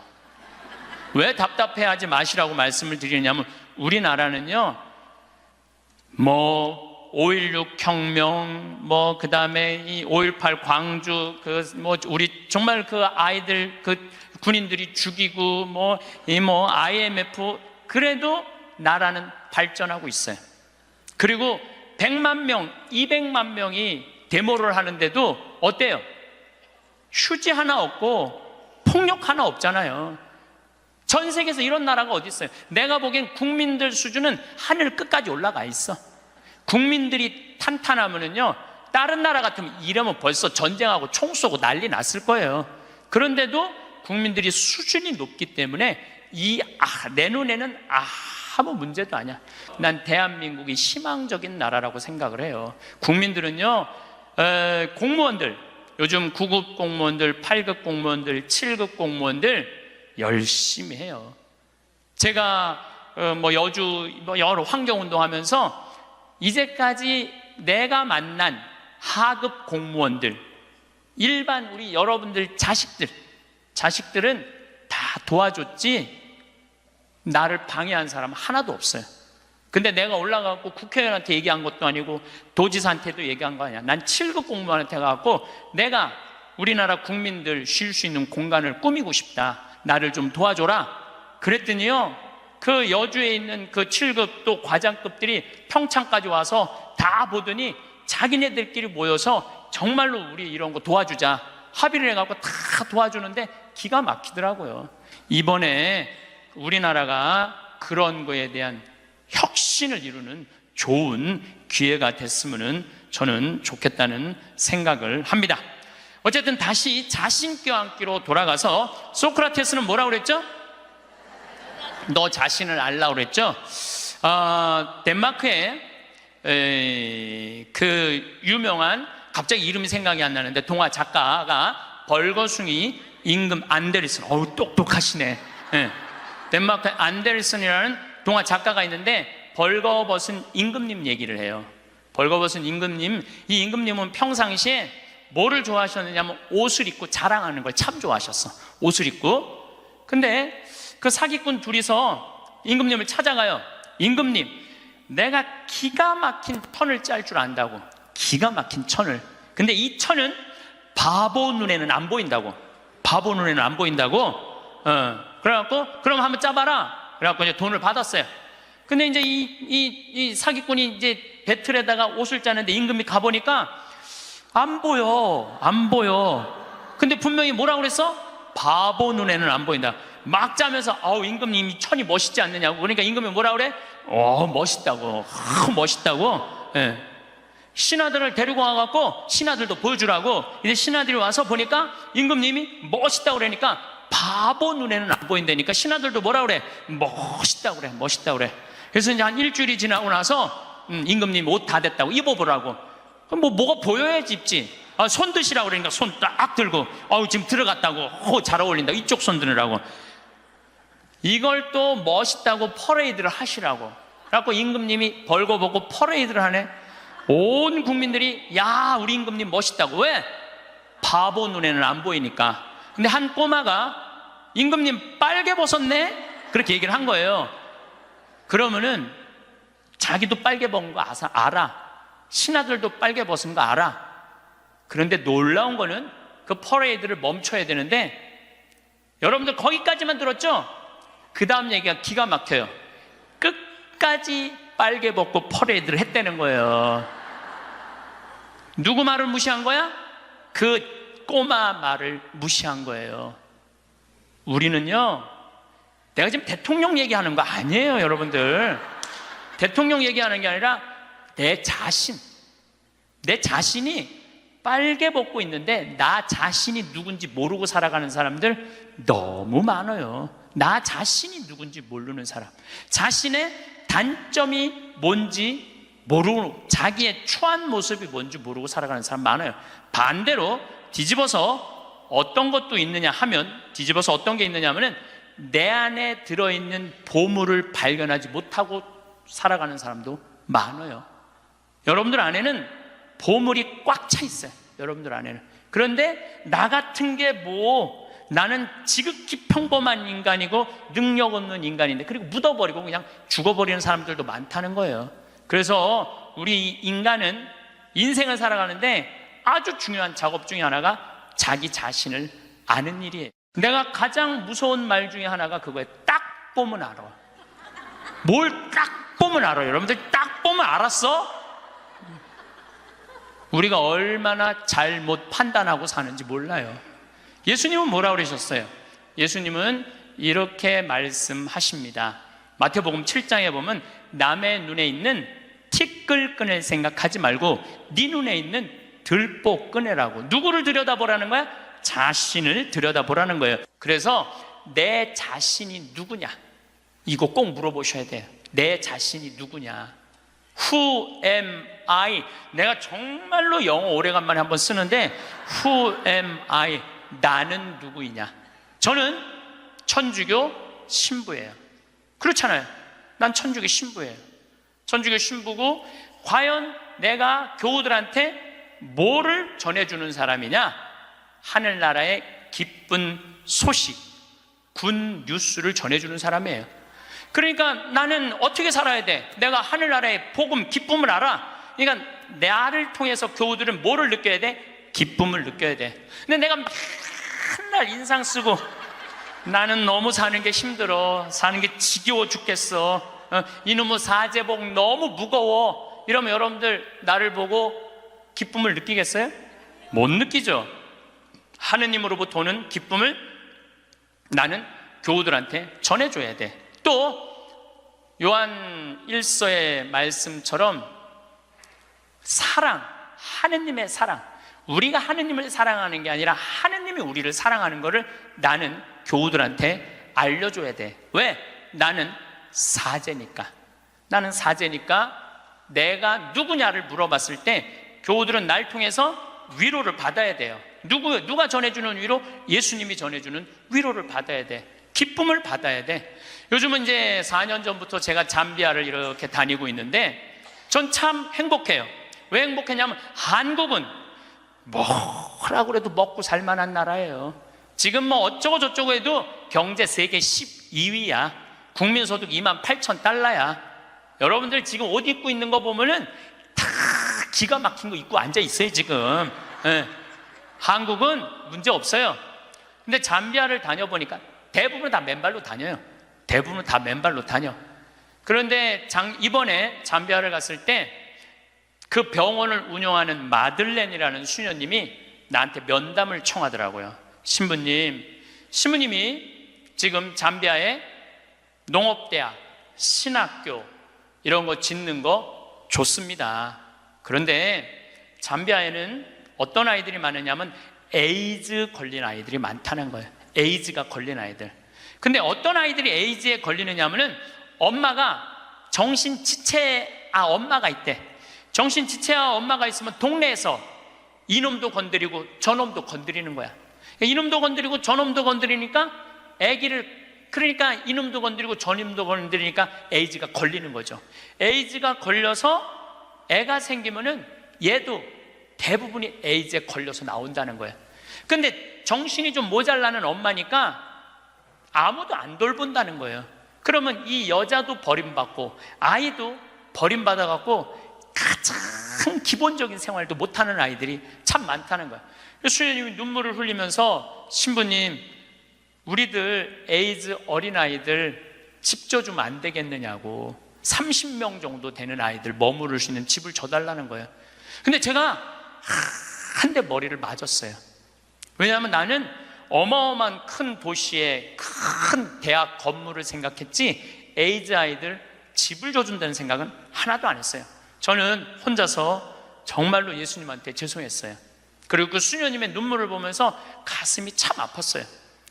왜 답답해하지 마시라고 말씀을 드리냐면 우리나라는요, 5.16 혁명, 그 다음에 이 5.18 광주, 우리 정말 그 아이들, 그 군인들이 죽이고, IMF, 그래도 나라는 발전하고 있어요. 그리고 100만 명, 200만 명이 데모를 하는데도 어때요? 휴지 하나 없고 폭력 하나 없잖아요. 전 세계에서 이런 나라가 어디 있어요? 내가 보기엔 국민들 수준은 하늘 끝까지 올라가 있어. 국민들이 탄탄하면은요, 다른 나라 같으면 이러면 벌써 전쟁하고 총 쏘고 난리 났을 거예요. 그런데도 국민들이 수준이 높기 때문에 내 눈에는 아무 문제도 아니야. 난 대한민국이 희망적인 나라라고 생각을 해요. 국민들은요, 공무원들, 요즘 9급 공무원들, 8급 공무원들, 7급 공무원들 열심히 해요. 제가 여주 여러 환경운동 하면서 이제까지 내가 만난 하급 공무원들, 일반 우리 여러분들 자식들은 다 도와줬지 나를 방해한 사람 하나도 없어요. 근데 내가 올라가고 국회의원한테 얘기한 것도 아니고 도지사한테도 얘기한 거 아니야. 난 7급 공무원한테 가고 내가 우리나라 국민들 쉴 수 있는 공간을 꾸미고 싶다. 나를 좀 도와줘라. 그랬더니요, 그 여주에 있는 그 7급 또 과장급들이 평창까지 와서 다 보더니 자기네들끼리 모여서 정말로 우리 이런 거 도와주자 합의를 해갖고 다 도와주는데 기가 막히더라고요. 이번에 우리나라가 그런 거에 대한 혁신을 이루는 좋은 기회가 됐으면 저는 좋겠다는 생각을 합니다. 어쨌든 다시 자신 껴안기로 돌아가서 소크라테스는 뭐라고 그랬죠? 너 자신을 알라고 그랬죠? 덴마크에 그 유명한, 갑자기 이름이 생각이 안 나는데 동화 작가가 벌거숭이 임금 안데르슨, 똑똑하시네. 덴마크의 안데르슨이라는 동화 작가가 있는데 벌거벗은 임금님 얘기를 해요. 벌거벗은 임금님, 이 임금님은 평상시에 뭐를 좋아하셨느냐면 옷을 입고 자랑하는 걸 참 좋아하셨어. 옷을 입고. 근데 그 사기꾼 둘이서 임금님을 찾아가요. 임금님, 내가 기가 막힌 턴을 짤 줄 안다고. 기가 막힌 천을. 근데 이 천은 바보 눈에는 안 보인다고. 바보 눈에는 안 보인다고. 그래갖고 그럼 한번 짜봐라. 그래갖고 이제 돈을 받았어요. 근데 이제 이 사기꾼이 이제 배틀에다가 옷을 짜는데 임금이 가보니까 안 보여. 근데 분명히 뭐라고 그랬어? 바보 눈에는 안 보인다. 막 짜면서 임금님이 천이 멋있지 않느냐고. 그러니까 임금이 뭐라고 그래? 멋있다고. 멋있다고. 예. 신하들을 데리고 와갖고 신하들도 보여주라고. 이제 신하들이 와서 보니까 임금님이 멋있다고 그러니까 바보 눈에는 안 보인다니까 신하들도 뭐라고 그래? 멋있다고 그래. 그래서 이제 한 일주일이 지나고 나서 임금님 옷 다 됐다고 입어보라고. 그럼 뭐가 보여야지 입지. 손 드시라고 그러니까 손 딱 들고 지금 들어갔다고. 잘 어울린다. 이쪽 손 드느라고. 이걸 또 멋있다고 퍼레이드를 하시라고. 그래갖고 임금님이 벌거벗고 퍼레이드를 하네. 온 국민들이 야, 우리 임금님 멋있다고. 왜? 바보 눈에는 안 보이니까. 근데 한 꼬마가 임금님 빨개 벗었네? 그렇게 얘기를 한 거예요. 그러면은 자기도 빨개 벗은 거 알아. 신하들도 빨개 벗은 거 알아. 그런데 놀라운 거는 그 퍼레이드를 멈춰야 되는데 여러분들 거기까지만 들었죠? 그 다음 얘기가 기가 막혀요. 끝까지 빨개 벗고 퍼레이드를 했다는 거예요. 누구 말을 무시한 거야? 그 꼬마 말을 무시한 거예요. 우리는요, 내가 지금 대통령 얘기하는 거 아니에요, 여러분들. 대통령 얘기하는 게 아니라 내 자신이 빨개 벗고 있는데 나 자신이 누군지 모르고 살아가는 사람들 너무 많아요. 나 자신이 누군지 모르는 사람, 자신의 단점이 뭔지 모르고 자기의 추한 모습이 뭔지 모르고 살아가는 사람 많아요. 반대로 뒤집어서 어떤 것도 있느냐 하면, 뒤집어서 어떤 게 있느냐 하면은 내 안에 들어있는 보물을 발견하지 못하고 살아가는 사람도 많아요. 여러분들 안에는 보물이 꽉 차 있어요. 여러분들 안에는. 그런데 나 같은 게 뭐, 나는 지극히 평범한 인간이고 능력 없는 인간인데, 그리고 묻어버리고 그냥 죽어버리는 사람들도 많다는 거예요. 그래서 우리 인간은 인생을 살아가는데 아주 중요한 작업 중에 하나가 자기 자신을 아는 일이에요. 내가 가장 무서운 말 중에 하나가 그거예요. 딱 보면 알아. 뭘 딱 보면 알아. 여러분들 딱 보면 알았어? 우리가 얼마나 잘못 판단하고 사는지 몰라요. 예수님은 뭐라고 그러셨어요? 예수님은 이렇게 말씀하십니다. 마태복음 7장에 보면 남의 눈에 있는 티끌 꺼낼 생각하지 말고 네 눈에 있는 들보 꺼내라고. 누구를 들여다보라는 거야? 자신을 들여다보라는 거예요. 그래서 내 자신이 누구냐? 이거 꼭 물어보셔야 돼요. 내 자신이 누구냐? Who am I? 내가 정말로 영어 오래간만에 한번 쓰는데 Who am I? 나는 누구이냐? 저는 천주교 신부예요. 그렇잖아요. 난 천주교 신부예요. 천주교 신부고, 과연 내가 교우들한테 뭐를 전해주는 사람이냐? 하늘나라의 기쁜 소식, 군 뉴스를 전해주는 사람이에요. 그러니까 나는 어떻게 살아야 돼? 내가 하늘나라의 복음, 기쁨을 알아. 그러니까 나를 통해서 교우들은 뭐를 느껴야 돼? 기쁨을 느껴야 돼. 근데 내가 맨날 인상 쓰고 나는 너무 사는 게 힘들어, 사는 게 지겨워 죽겠어, 이놈의 사제복 너무 무거워, 이러면 여러분들 나를 보고 기쁨을 느끼겠어요? 못 느끼죠. 하느님으로부터 오는 기쁨을 나는 교우들한테 전해줘야 돼. 또 요한 1서의 말씀처럼 사랑, 하느님의 사랑, 우리가 하느님을 사랑하는 게 아니라 하느님이 우리를 사랑하는 것을 나는 교우들한테 알려줘야 돼. 왜? 나는 사제니까. 나는 사제니까 내가 누구냐를 물어봤을 때 교우들은 날 통해서 위로를 받아야 돼요. 누가 전해주는 위로? 예수님이 전해주는 위로를 받아야 돼. 기쁨을 받아야 돼. 요즘은 이제 4년 전부터 제가 잠비아를 이렇게 다니고 있는데 전 참 행복해요. 왜 행복했냐면 한국은 뭐라고 해도 먹고 살만한 나라예요. 지금 뭐 어쩌고 저쩌고 해도 경제 세계 12위야. 국민소득 28,000달러야. 여러분들 지금 옷 입고 있는 거 보면은 다 기가 막힌 거 입고 앉아 있어요 지금. 네. 한국은 문제 없어요. 근데 잠비아를 다녀보니까 대부분 다 맨발로 다녀요. 대부분 다 맨발로 다녀. 그런데 이번에 잠비아를 갔을 때 그 병원을 운영하는 마들렌이라는 수녀님이 나한테 면담을 청하더라고요. 신부님이 지금 잠비아에 농업대학, 신학교 이런 거 짓는 거 좋습니다. 그런데 잠비아에는 어떤 아이들이 많으냐면 에이즈 걸린 아이들이 많다는 거예요. 에이즈가 걸린 아이들. 근데 어떤 아이들이 에이즈에 걸리느냐면은 엄마가 엄마가 있대. 정신지체아 엄마가 있으면 동네에서 이놈도 건드리고 저놈도 건드리는 거야. 이놈도 건드리고 저놈도 건드리니까 그러니까 이놈도 건드리고 저놈도 건드리니까 에이즈가 걸리는 거죠. 에이즈가 걸려서 애가 생기면은 얘도 대부분이 에이즈에 걸려서 나온다는 거예요. 근데 정신이 좀 모자라는 엄마니까 아무도 안 돌본다는 거예요. 그러면 이 여자도 버림받고 아이도 버림받아갖고 가장 기본적인 생활도 못하는 아이들이 참 많다는 거예요. 수녀님이 눈물을 흘리면서 신부님, 우리들 에이즈 어린아이들 집 줘주면 안 되겠느냐고. 30명 정도 되는 아이들 머무를 수 있는 집을 줘달라는 거예요. 근데 제가 한 대 머리를 맞았어요. 왜냐하면 나는 어마어마한 큰 도시의 큰 대학 건물을 생각했지 에이즈 아이들 집을 줘준다는 생각은 하나도 안 했어요. 저는 혼자서 정말로 예수님한테 죄송했어요. 그리고 그 수녀님의 눈물을 보면서 가슴이 참 아팠어요.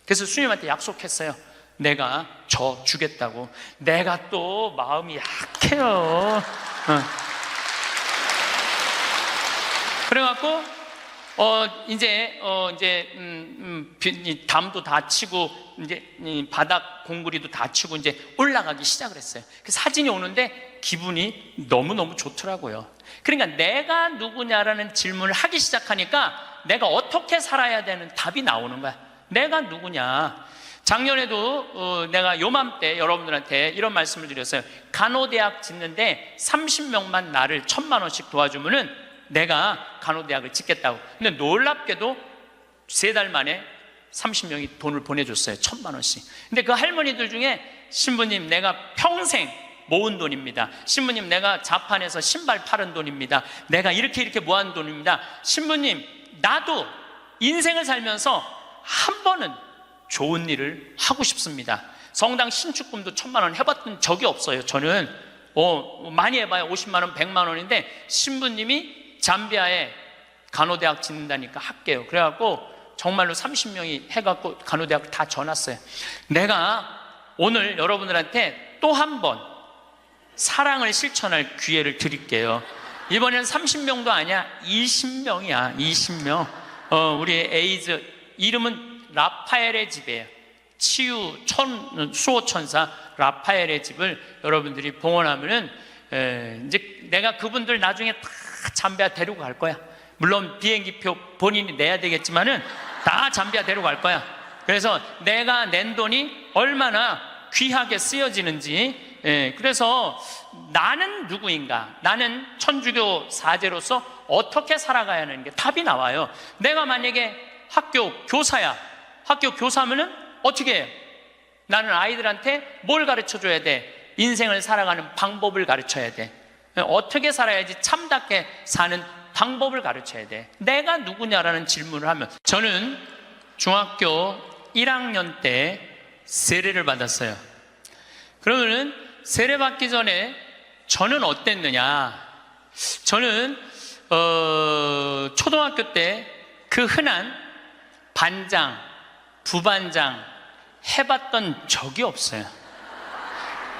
그래서 수녀님한테 약속했어요. 내가 저 주겠다고. 내가 또 마음이 약해요. 그래갖고 이제 이 담도 다 치고 이제 이 바닥 공구리도 다 치고 이제 올라가기 시작을 했어요. 그 사진이 오는데 기분이 너무너무 좋더라고요. 그러니까 내가 누구냐라는 질문을 하기 시작하니까 내가 어떻게 살아야 되는 답이 나오는 거야. 내가 누구냐. 작년에도 내가 요맘때 여러분들한테 이런 말씀을 드렸어요. 간호대학 짓는데 30명만 나를 1,000만 원씩 도와주면은 내가 간호대학을 짓겠다고. 근데 놀랍게도 3달 만에 30명이 돈을 보내줬어요. 1,000만 원씩. 근데 그 할머니들 중에 신부님 내가 평생 모은 돈입니다. 신부님 내가 자판에서 신발 팔은 돈입니다. 내가 이렇게 모은 돈입니다. 신부님 나도 인생을 살면서 한 번은 좋은 일을 하고 싶습니다. 성당 신축금도 1,000만 원 해봤던 적이 없어요. 저는 많이 해봐야 50만 원 100만 원인데 신부님이 잠비아에 간호대학 짓는다니까 할게요. 그래갖고 정말로 30명이 해갖고 간호대학을 다 져놨어요. 내가 오늘 여러분들한테 또 한 번 사랑을 실천할 기회를 드릴게요. 이번에는 30명도 아니야. 20명이야 20명. 우리 에이즈 이름은 라파엘의 집이에요. 치유 수호천사 라파엘의 집을 여러분들이 봉헌하면은 이제 내가 그분들 나중에 다 잠비아 데리고 갈 거야. 물론 비행기표 본인이 내야 되겠지만은 다 잠비아 데리고 갈 거야. 그래서 내가 낸 돈이 얼마나 귀하게 쓰여지는지. 그래서 나는 누구인가? 나는 천주교 사제로서 어떻게 살아가야 하는 게 답이 나와요. 내가 만약에 학교 교사야. 학교 교사면은 어떻게 해요? 나는 아이들한테 뭘 가르쳐 줘야 돼? 인생을 살아가는 방법을 가르쳐야 돼. 어떻게 살아야지 참답게 사는 방법을 가르쳐야 돼. 내가 누구냐라는 질문을 하면, 저는 중학교 1학년 때 세례를 받았어요. 그러면은 세례 받기 전에 저는 어땠느냐? 저는 초등학교 때 그 흔한 반장, 부반장 해봤던 적이 없어요.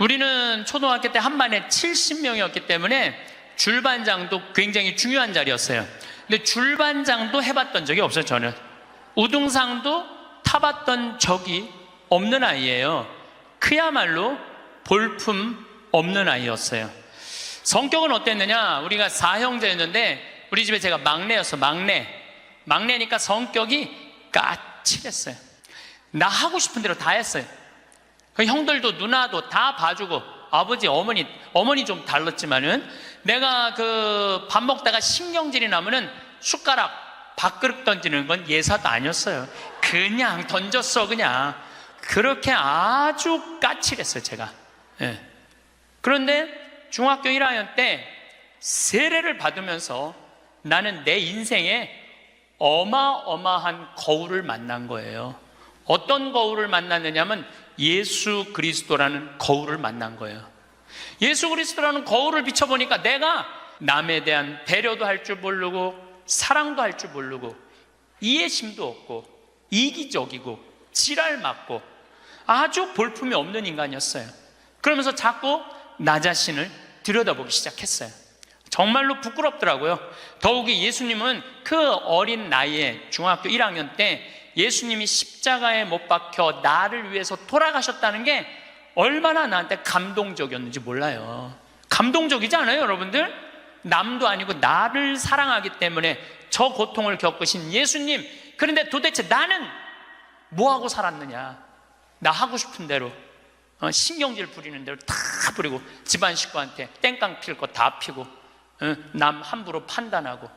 우리는 초등학교 때 한 반에 70명이었기 때문에 줄반장도 굉장히 중요한 자리였어요. 근데 줄반장도 해봤던 적이 없어요. 저는 우등상도 타봤던 적이 없는 아이예요. 그야말로 볼품 없는 아이였어요. 성격은 어땠느냐? 우리가 4형제였는데 우리 집에 제가 막내였어. 막내니까 성격이 까칠했어요. 나 하고 싶은 대로 다 했어요. 그 형들도 누나도 다 봐주고, 아버지 어머니 좀 달랐지만은 내가 그 밥 먹다가 신경질이 나면은 숟가락 밥그릇 던지는 건 예사도 아니었어요. 그냥 던졌어. 그냥 그렇게 아주 까칠했어요 제가. 그런데 중학교 1학년 때 세례를 받으면서 나는 내 인생에 어마어마한 거울을 만난 거예요. 어떤 거울을 만났느냐면 예수 그리스도라는 거울을 만난 거예요. 예수 그리스도라는 거울을 비춰보니까 내가 남에 대한 배려도 할 줄 모르고 사랑도 할 줄 모르고 이해심도 없고 이기적이고 지랄 맞고 아주 볼품이 없는 인간이었어요. 그러면서 자꾸 나 자신을 들여다보기 시작했어요. 정말로 부끄럽더라고요. 더욱이 예수님은 그 어린 나이에 중학교 1학년 때 예수님이 십자가에 못 박혀 나를 위해서 돌아가셨다는 게 얼마나 나한테 감동적이었는지 몰라요. 감동적이지 않아요, 여러분들? 남도 아니고 나를 사랑하기 때문에 저 고통을 겪으신 예수님. 그런데 도대체 나는 뭐하고 살았느냐? 나 하고 싶은 대로 신경질 부리는 대로 다 부리고 집안 식구한테 땡깡 필 거 다 피고 남 함부로 판단하고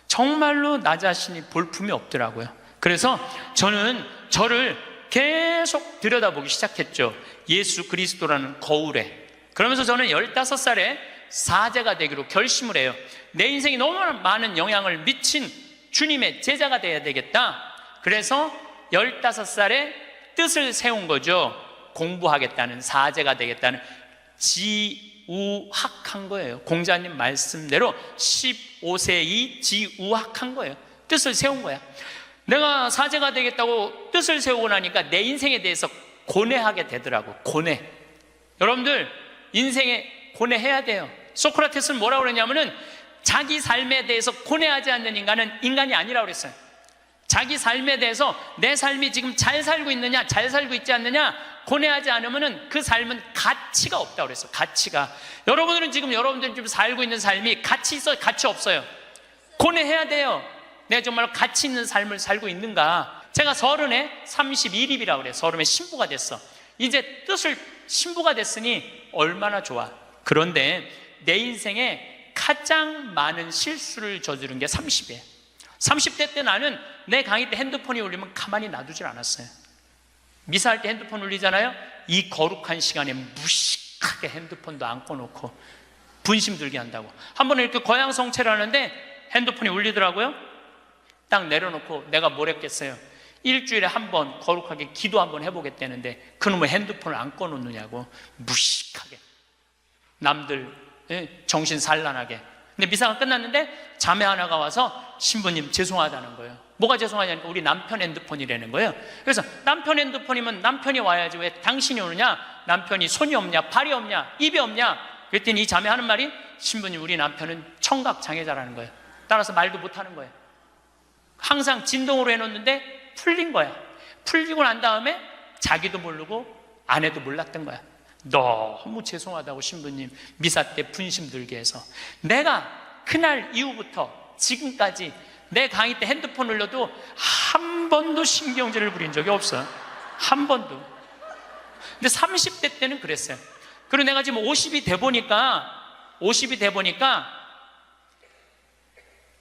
정말로 나 자신이 볼품이 없더라고요. 그래서 저는 저를 계속 들여다보기 시작했죠. 예수 그리스도라는 거울에. 그러면서 저는 15살에 사제가 되기로 결심을 해요. 내 인생이 너무 많은 영향을 미친 주님의 제자가 돼야 되겠다. 그래서 15살에 뜻을 세운 거죠. 공부하겠다는, 사제가 되겠다는, 지우학한 거예요. 공자님 말씀대로 15세이 지우학한 거예요. 뜻을 세운 거야. 내가 사제가 되겠다고 뜻을 세우고 나니까 내 인생에 대해서 고뇌하게 되더라고. 고뇌. 여러분들 인생에 고뇌해야 돼요. 소크라테스는 뭐라고 그러냐면은 자기 삶에 대해서 고뇌하지 않는 인간은 인간이 아니라고 그랬어요. 자기 삶에 대해서 내 삶이 지금 잘 살고 있느냐, 잘 살고 있지 않느냐 고뇌하지 않으면은 그 삶은 가치가 없다고 그랬어요. 가치가. 여러분들은 지금 살고 있는 삶이 가치 있어요, 가치 없어요? 고뇌해야 돼요. 내가 정말 가치 있는 삶을 살고 있는가? 제가 30에 31입이라고 그래요. 30에 신부가 됐어. 이제 뜻을 신부가 됐으니 얼마나 좋아. 그런데 내 인생에 가장 많은 실수를 저지른 게 30이에요. 30대 때 나는 내 강의 때 핸드폰이 울리면 가만히 놔두질 않았어요. 미사할 때 핸드폰 울리잖아요. 이 거룩한 시간에 무식하게 핸드폰도 안 꺼놓고 분심 들게 한다고. 한 번은 이렇게 거양성체를 하는데 핸드폰이 울리더라고요. 딱 내려놓고 내가 뭘 했겠어요. 일주일에 한 번 거룩하게 기도 한번 해보겠다는데 그놈의 핸드폰을 안 꺼놓느냐고. 무식하게 남들 정신 산란하게. 근데 미사가 끝났는데 자매 하나가 와서 신부님 죄송하다는 거예요. 뭐가 죄송하냐니까 우리 남편 핸드폰이라는 거예요. 그래서 남편 핸드폰이면 남편이 와야지 왜 당신이 오느냐? 남편이 손이 없냐? 발이 없냐? 입이 없냐? 그랬더니 이 자매 하는 말이 신부님 우리 남편은 청각 장애자라는 거예요. 따라서 말도 못하는 거예요. 항상 진동으로 해놓는데 풀린 거야. 풀리고 난 다음에 자기도 모르고 아내도 몰랐던 거야. 너무 죄송하다고 신부님 미사 때 분심 들게 해서. 내가 그날 이후부터 지금까지 내 강의 때 핸드폰 울려도 한 번도 신경질을 부린 적이 없어요. 한 번도. 근데 30대 때는 그랬어요. 그리고 내가 지금 50이 돼 보니까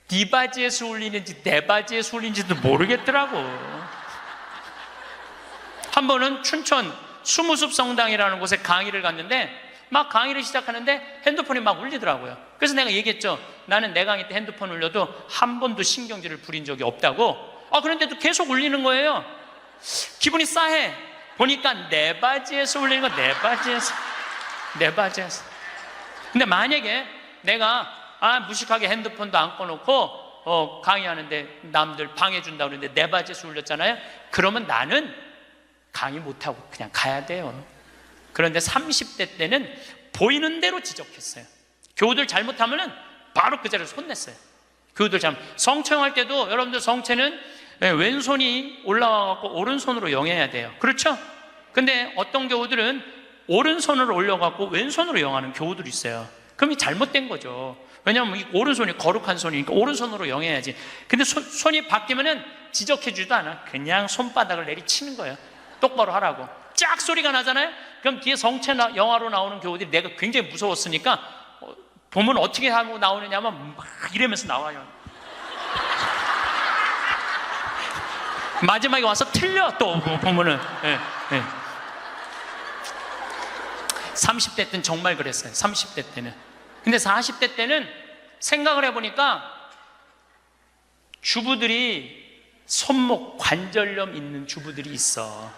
네 바지에서 울리는지 내 바지에서 울리는지도 모르겠더라고. 한 번은 춘천 수무숲 성당이라는 곳에 강의를 갔는데 막 강의를 시작하는데 핸드폰이 막 울리더라고요. 그래서 내가 얘기했죠. 나는 내 강의 때 핸드폰 울려도 한 번도 신경질을 부린 적이 없다고. 그런데도 계속 울리는 거예요. 기분이 싸해. 보니까 내 바지에서 울리는 거. 내 바지에서. 근데 만약에 내가 무식하게 핸드폰도 안 꺼놓고 강의하는데 남들 방해준다고 그러는데 내 바지에서 울렸잖아요. 그러면 나는 강의 못하고 그냥 가야 돼요. 그런데 30대 때는 보이는 대로 지적했어요. 교우들 잘못하면은 바로 그 자리에서 혼냈어요. 교우들 성체할 때도 여러분들 성체는 왼손이 올라와갖고 오른손으로 영해야 돼요. 그렇죠? 근데 어떤 교우들은 오른손으로 올려갖고 왼손으로 영하는 교우들이 있어요. 그럼 이 잘못된 거죠. 왜냐하면 이 오른손이 거룩한 손이니까 오른손으로 영해야지. 근데 손이 바뀌면은 지적해주지도 않아. 그냥 손바닥을 내리치는 거예요. 똑바로 하라고. 쫙 소리가 나잖아요. 그럼 뒤에 성체 영화로 나오는 교우들이 내가 굉장히 무서웠으니까 보면 어떻게 하고 나오느냐면 막 이러면서 나와요. 마지막에 와서 틀려 또 보면은. 30대 때는 정말 그랬어요. 30대 때는. 근데 40대 때는 생각을 해보니까 주부들이 손목 관절염 있는 주부들이 있어.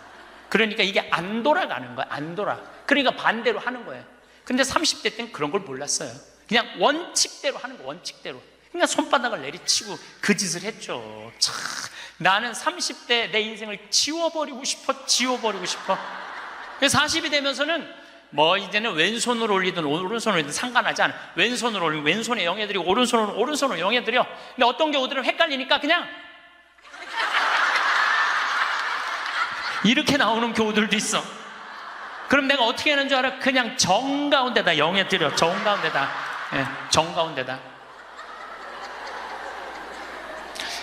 그러니까 이게 안 돌아가는 거야. 안 돌아. 그러니까 반대로 하는 거예요. 근데 30대 때는 그런 걸 몰랐어요. 그냥 원칙대로 하는 거. 원칙대로. 그러니까 손바닥을 내리치고 그 짓을 했죠. 참, 나는 30대 내 인생을 지워버리고 싶어. 그래서 40이 되면서는 이제는 왼손으로 올리든 오른손으로 올리든 상관하지 않아. 왼손으로 올리면 왼손에 영해드리고 오른손으로 영해드려. 근데 어떤 경우들은 헷갈리니까 그냥 이렇게 나오는 교우들도 있어. 그럼 내가 어떻게 하는 줄 알아? 그냥 정가운데다 영해드려. 정가운데다. 정가운데다.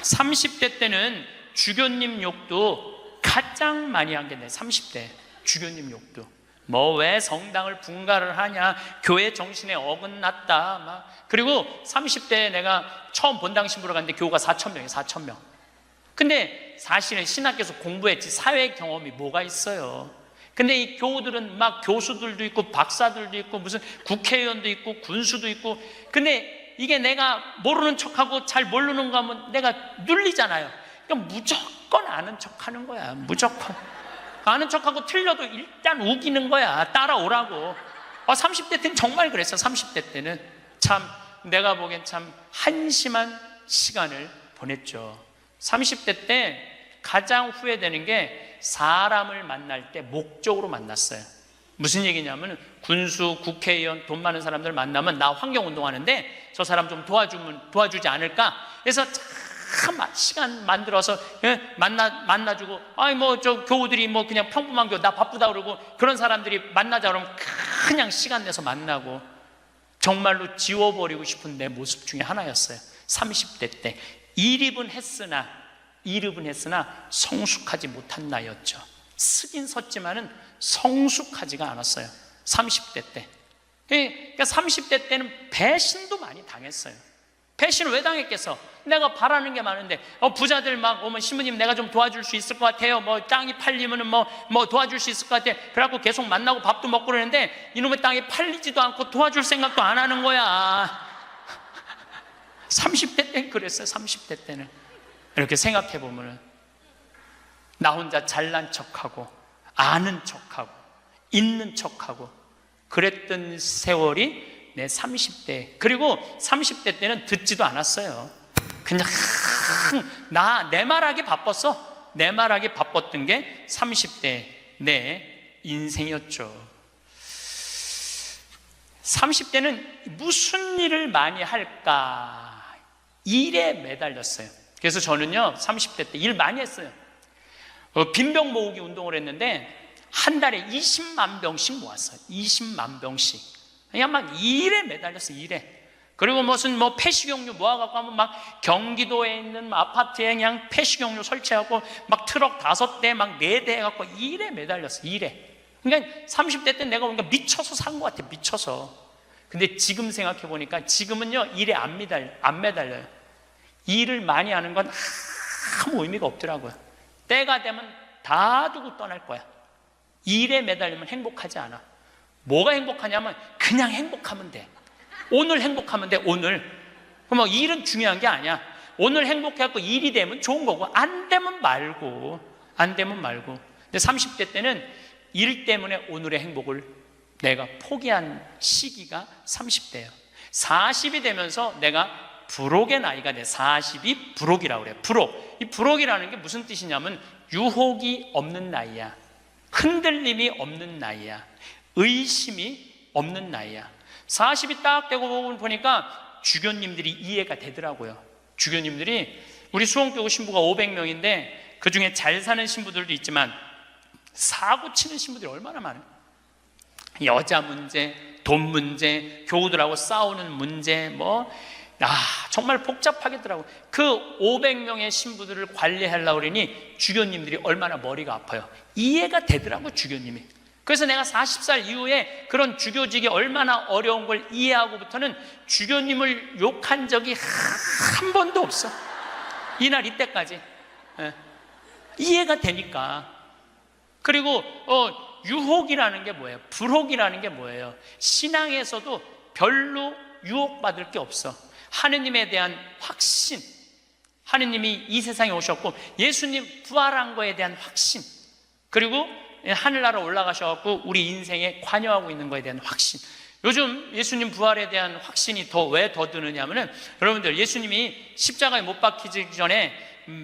30대 때는 주교님 욕도 가장 많이 한 게 내 30대 주교님 욕도. 왜 성당을 분가를 하냐, 교회 정신에 어긋났다. 그리고 30대에 내가 처음 본당 신부로 갔는데 교우가 4,000명이에요. 4,000명. 근데 사실은 신학교에서 공부했지 사회 경험이 뭐가 있어요. 근데 이 교우들은 막 교수들도 있고 박사들도 있고 무슨 국회의원도 있고 군수도 있고. 근데 이게 내가 모르는 척하고 잘 모르는 거 하면 내가 눌리잖아요. 그러니까 무조건 아는 척하는 거야. 무조건 아는 척하고 틀려도 일단 우기는 거야. 따라오라고. 30대 때는 정말 그랬어. 30대 때는 참 내가 보기엔 참 한심한 시간을 보냈죠. 30대 때 가장 후회되는 게 사람을 만날 때 목적으로 만났어요. 무슨 얘기냐면 군수, 국회의원, 돈 많은 사람들 만나면 나 환경운동하는데 저 사람 좀 도와주지 않을까? 그래서 참 시간 만들어서 만나주고, 아이 뭐 저 교우들이 뭐 그냥 평범한 교우 나 바쁘다 그러고 그런 사람들이 만나자 그러면 그냥 시간 내서 만나고, 정말로 지워버리고 싶은 내 모습 중에 하나였어요. 30대 때 이립은 했으나 성숙하지 못한 나이였죠. 쓰긴 섰지만은 성숙하지가 않았어요. 30대 때. 그러니까 30대 때는 배신도 많이 당했어요. 배신을 왜 당했겠어? 내가 바라는 게 많은데, 부자들 막 오면 신부님 내가 좀 도와줄 수 있을 것 같아요. 뭐 땅이 팔리면은 뭐 도와줄 수 있을 것 같아. 그래갖고 계속 만나고 밥도 먹고 그러는데 이놈의 땅이 팔리지도 않고 도와줄 생각도 안 하는 거야. 30대 때는 그랬어요. 30대 때는. 이렇게 생각해 보면은 나 혼자 잘난 척하고 아는 척하고 있는 척하고 그랬던 세월이 내 30대. 그리고 30대 때는 듣지도 않았어요. 그냥 내 말하기 바빴어. 내 말하기 바빴던 게 30대 내 인생이었죠. 30대는 무슨 일을 많이 할까? 일에 매달렸어요. 그래서 저는요 30대 때 일 많이 했어요. 빈병 모으기 운동을 했는데 한 달에 20만 병씩 모았어요. 20만 병씩. 그냥 막 일에 매달렸어요. 일에. 그리고 무슨 폐식용유 모아갖고 하면 막 경기도에 있는 아파트에 그냥 폐식용유 설치하고 막 트럭 5대 막 4대 해갖고 일에 매달렸어요. 일에. 그러니까 30대 때 내가 보니까 미쳐서 산 것 같아. 미쳐서. 근데 지금 생각해 보니까 지금은요 일에 안 매달려요. 일을 많이 하는 건 아무 의미가 없더라고요. 때가 되면 다 두고 떠날 거야. 일에 매달리면 행복하지 않아. 뭐가 행복하냐면 그냥 행복하면 돼. 오늘 행복하면 돼. 오늘. 그럼 일은 중요한 게 아니야. 오늘 행복해갖고 일이 되면 좋은 거고 안 되면 말고. 근데 30대 때는 일 때문에 오늘의 행복을 내가 포기한 시기가 30대예요. 40이 되면서 내가 불혹의 나이가 돼. 40이 불혹이라고 그래요. 불혹. 이 불혹이라는 게 무슨 뜻이냐면 유혹이 없는 나이야. 흔들림이 없는 나이야. 의심이 없는 나이야. 40이 딱 되고 보니까 주교님들이 이해가 되더라고요. 주교님들이 우리 수원교구 신부가 500명인데 그 중에 잘 사는 신부들도 있지만 사고 치는 신부들이 얼마나 많아요. 여자 문제, 돈 문제, 교우들하고 싸우는 문제, 정말 복잡하겠더라고요. 그 500명의 신부들을 관리하려고 그러니 주교님들이 얼마나 머리가 아파요. 이해가 되더라고요, 주교님이. 그래서 내가 40살 이후에 그런 주교직이 얼마나 어려운 걸 이해하고부터는 주교님을 욕한 적이 한 번도 없어. 이날 이때까지. 이해가 되니까. 그리고 유혹이라는 게 뭐예요? 불혹이라는 게 뭐예요? 신앙에서도 별로 유혹받을 게 없어. 하느님에 대한 확신, 하느님이 이 세상에 오셨고 예수님 부활한 거에 대한 확신, 그리고 하늘나라 올라가셔서 우리 인생에 관여하고 있는 거에 대한 확신. 요즘 예수님 부활에 대한 확신이 왜 더 드느냐면은, 여러분들 예수님이 십자가에 못 박히기 전에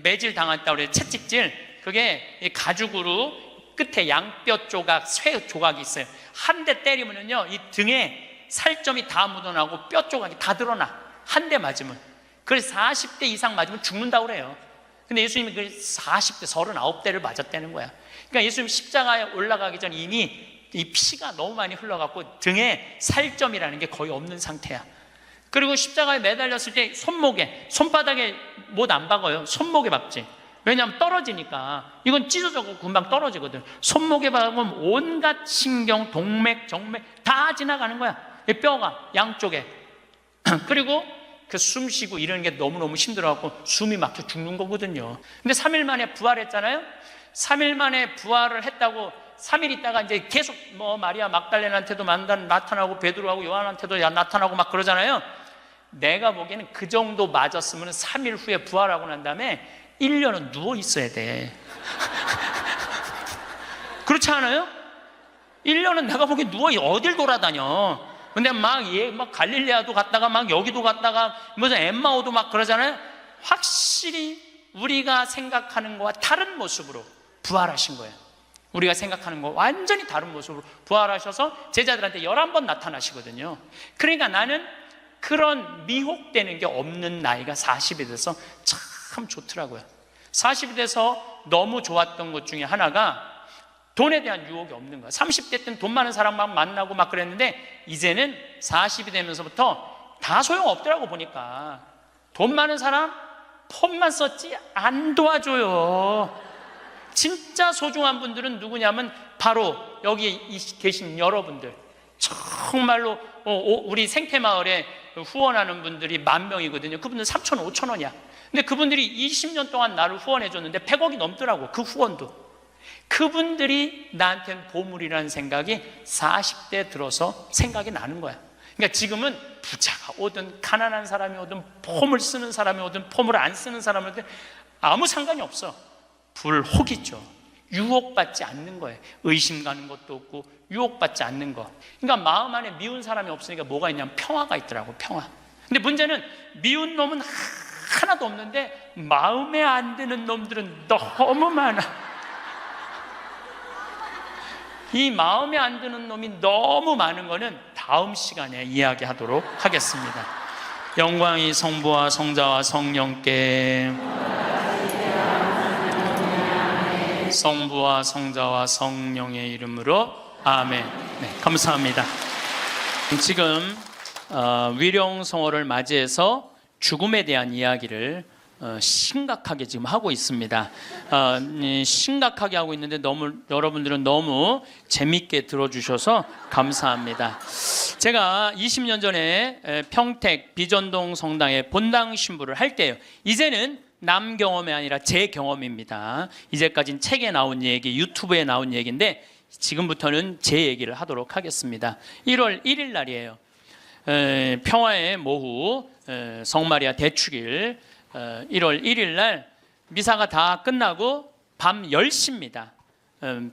매질 당했다고 그래요. 채찍질. 그게 가죽으로 끝에 양뼈 조각, 쇠 조각이 있어요. 한 대 때리면은요 이 등에 살점이 다 묻어나고 뼈 조각이 다 드러나. 한 대 맞으면. 그래서 40대 이상 맞으면 죽는다고 그래요. 근데 예수님이 그 40대 39대를 맞았다는 거야. 그러니까 예수님 십자가에 올라가기 전 이미 이 피가 너무 많이 흘러갖고 등에 살점이라는 게 거의 없는 상태야. 그리고 십자가에 매달렸을 때 손바닥에 못 안 박아요. 손목에 박지. 왜냐하면 떨어지니까. 이건 찢어져서 금방 떨어지거든. 손목에 박으면 온갖 신경, 동맥, 정맥 다 지나가는 거야. 이 뼈가 양쪽에. 그리고 그 숨 쉬고 이러는 게 너무너무 힘들어갖고 숨이 막혀 죽는 거거든요. 근데 3일 만에 부활했잖아요. 3일 만에 부활을 했다고 3일 있다가 이제 계속 마리아 막달레나한테도 나타나고 베드로하고 요한한테도 나타나고 막 그러잖아요. 내가 보기에는 그 정도 맞았으면 3일 후에 부활하고 난 다음에 1년은 누워 있어야 돼. 그렇지 않아요? 1년은 내가 보기에 어딜 돌아다녀. 근데 막 갈릴레아도 갔다가 막 여기도 갔다가 무슨 엠마오도 막 그러잖아요. 확실히 우리가 생각하는 것과 다른 모습으로 부활하신 거예요. 우리가 생각하는 거 완전히 다른 모습으로 부활하셔서 제자들한테 11번 나타나시거든요. 그러니까 나는 그런 미혹되는 게 없는 나이가 40이 돼서 참 좋더라고요. 40이 돼서 너무 좋았던 것 중에 하나가 돈에 대한 유혹이 없는 거야. 30대 때는 돈 많은 사람 막 만나고 막 그랬는데 이제는 40이 되면서부터 다 소용없더라고. 보니까 돈 많은 사람 폰만 썼지 안 도와줘요. 진짜 소중한 분들은 누구냐면 바로 여기 계신 여러분들. 정말로 우리 생태마을에 후원하는 분들이 10,000명이거든요. 그분들 3,000원, 5,000원이야. 근데 그분들이 20년 동안 나를 후원해 줬는데 100억이 넘더라고. 그 후원도. 그분들이 나한테는 보물이라는 생각이 40대 들어서 생각이 나는 거야. 그러니까 지금은 부자가 오든 가난한 사람이 오든 폼을 쓰는 사람이 오든 폼을 안 쓰는 사람이 오든 아무 상관이 없어. 불혹이죠. 유혹받지 않는 거예요. 의심 가는 것도 없고 유혹받지 않는 거. 그러니까 마음 안에 미운 사람이 없으니까 뭐가 있냐면 평화가 있더라고. 평화. 근데 문제는 미운 놈은 하나도 없는데 마음에 안 드는 놈들은 너무 많아. 이 마음에 안 드는 놈이 너무 많은 거는 다음 시간에 이야기하도록 하겠습니다. 영광이 성부와 성자와 성령께, 성부와 성자와 성령의 이름으로 아멘. 네, 감사합니다. 지금 위령성어를 맞이해서 죽음에 대한 이야기를 심각하게 지금 하고 있습니다. 심각하게 하고 있는데 여러분들은 너무 재밌게 들어주셔서 감사합니다. 제가 20년 전에 평택 비전동 성당에 본당 신부를 할 때요. 이제는 남 경험이 아니라 제 경험입니다. 이제까지는 책에 나온 얘기, 유튜브에 나온 얘기인데 지금부터는 제 얘기를 하도록 하겠습니다. 1월 1일 날이에요. 평화의 모후 성마리아 대축일 1월 1일 날 미사가 다 끝나고 밤 10시입니다.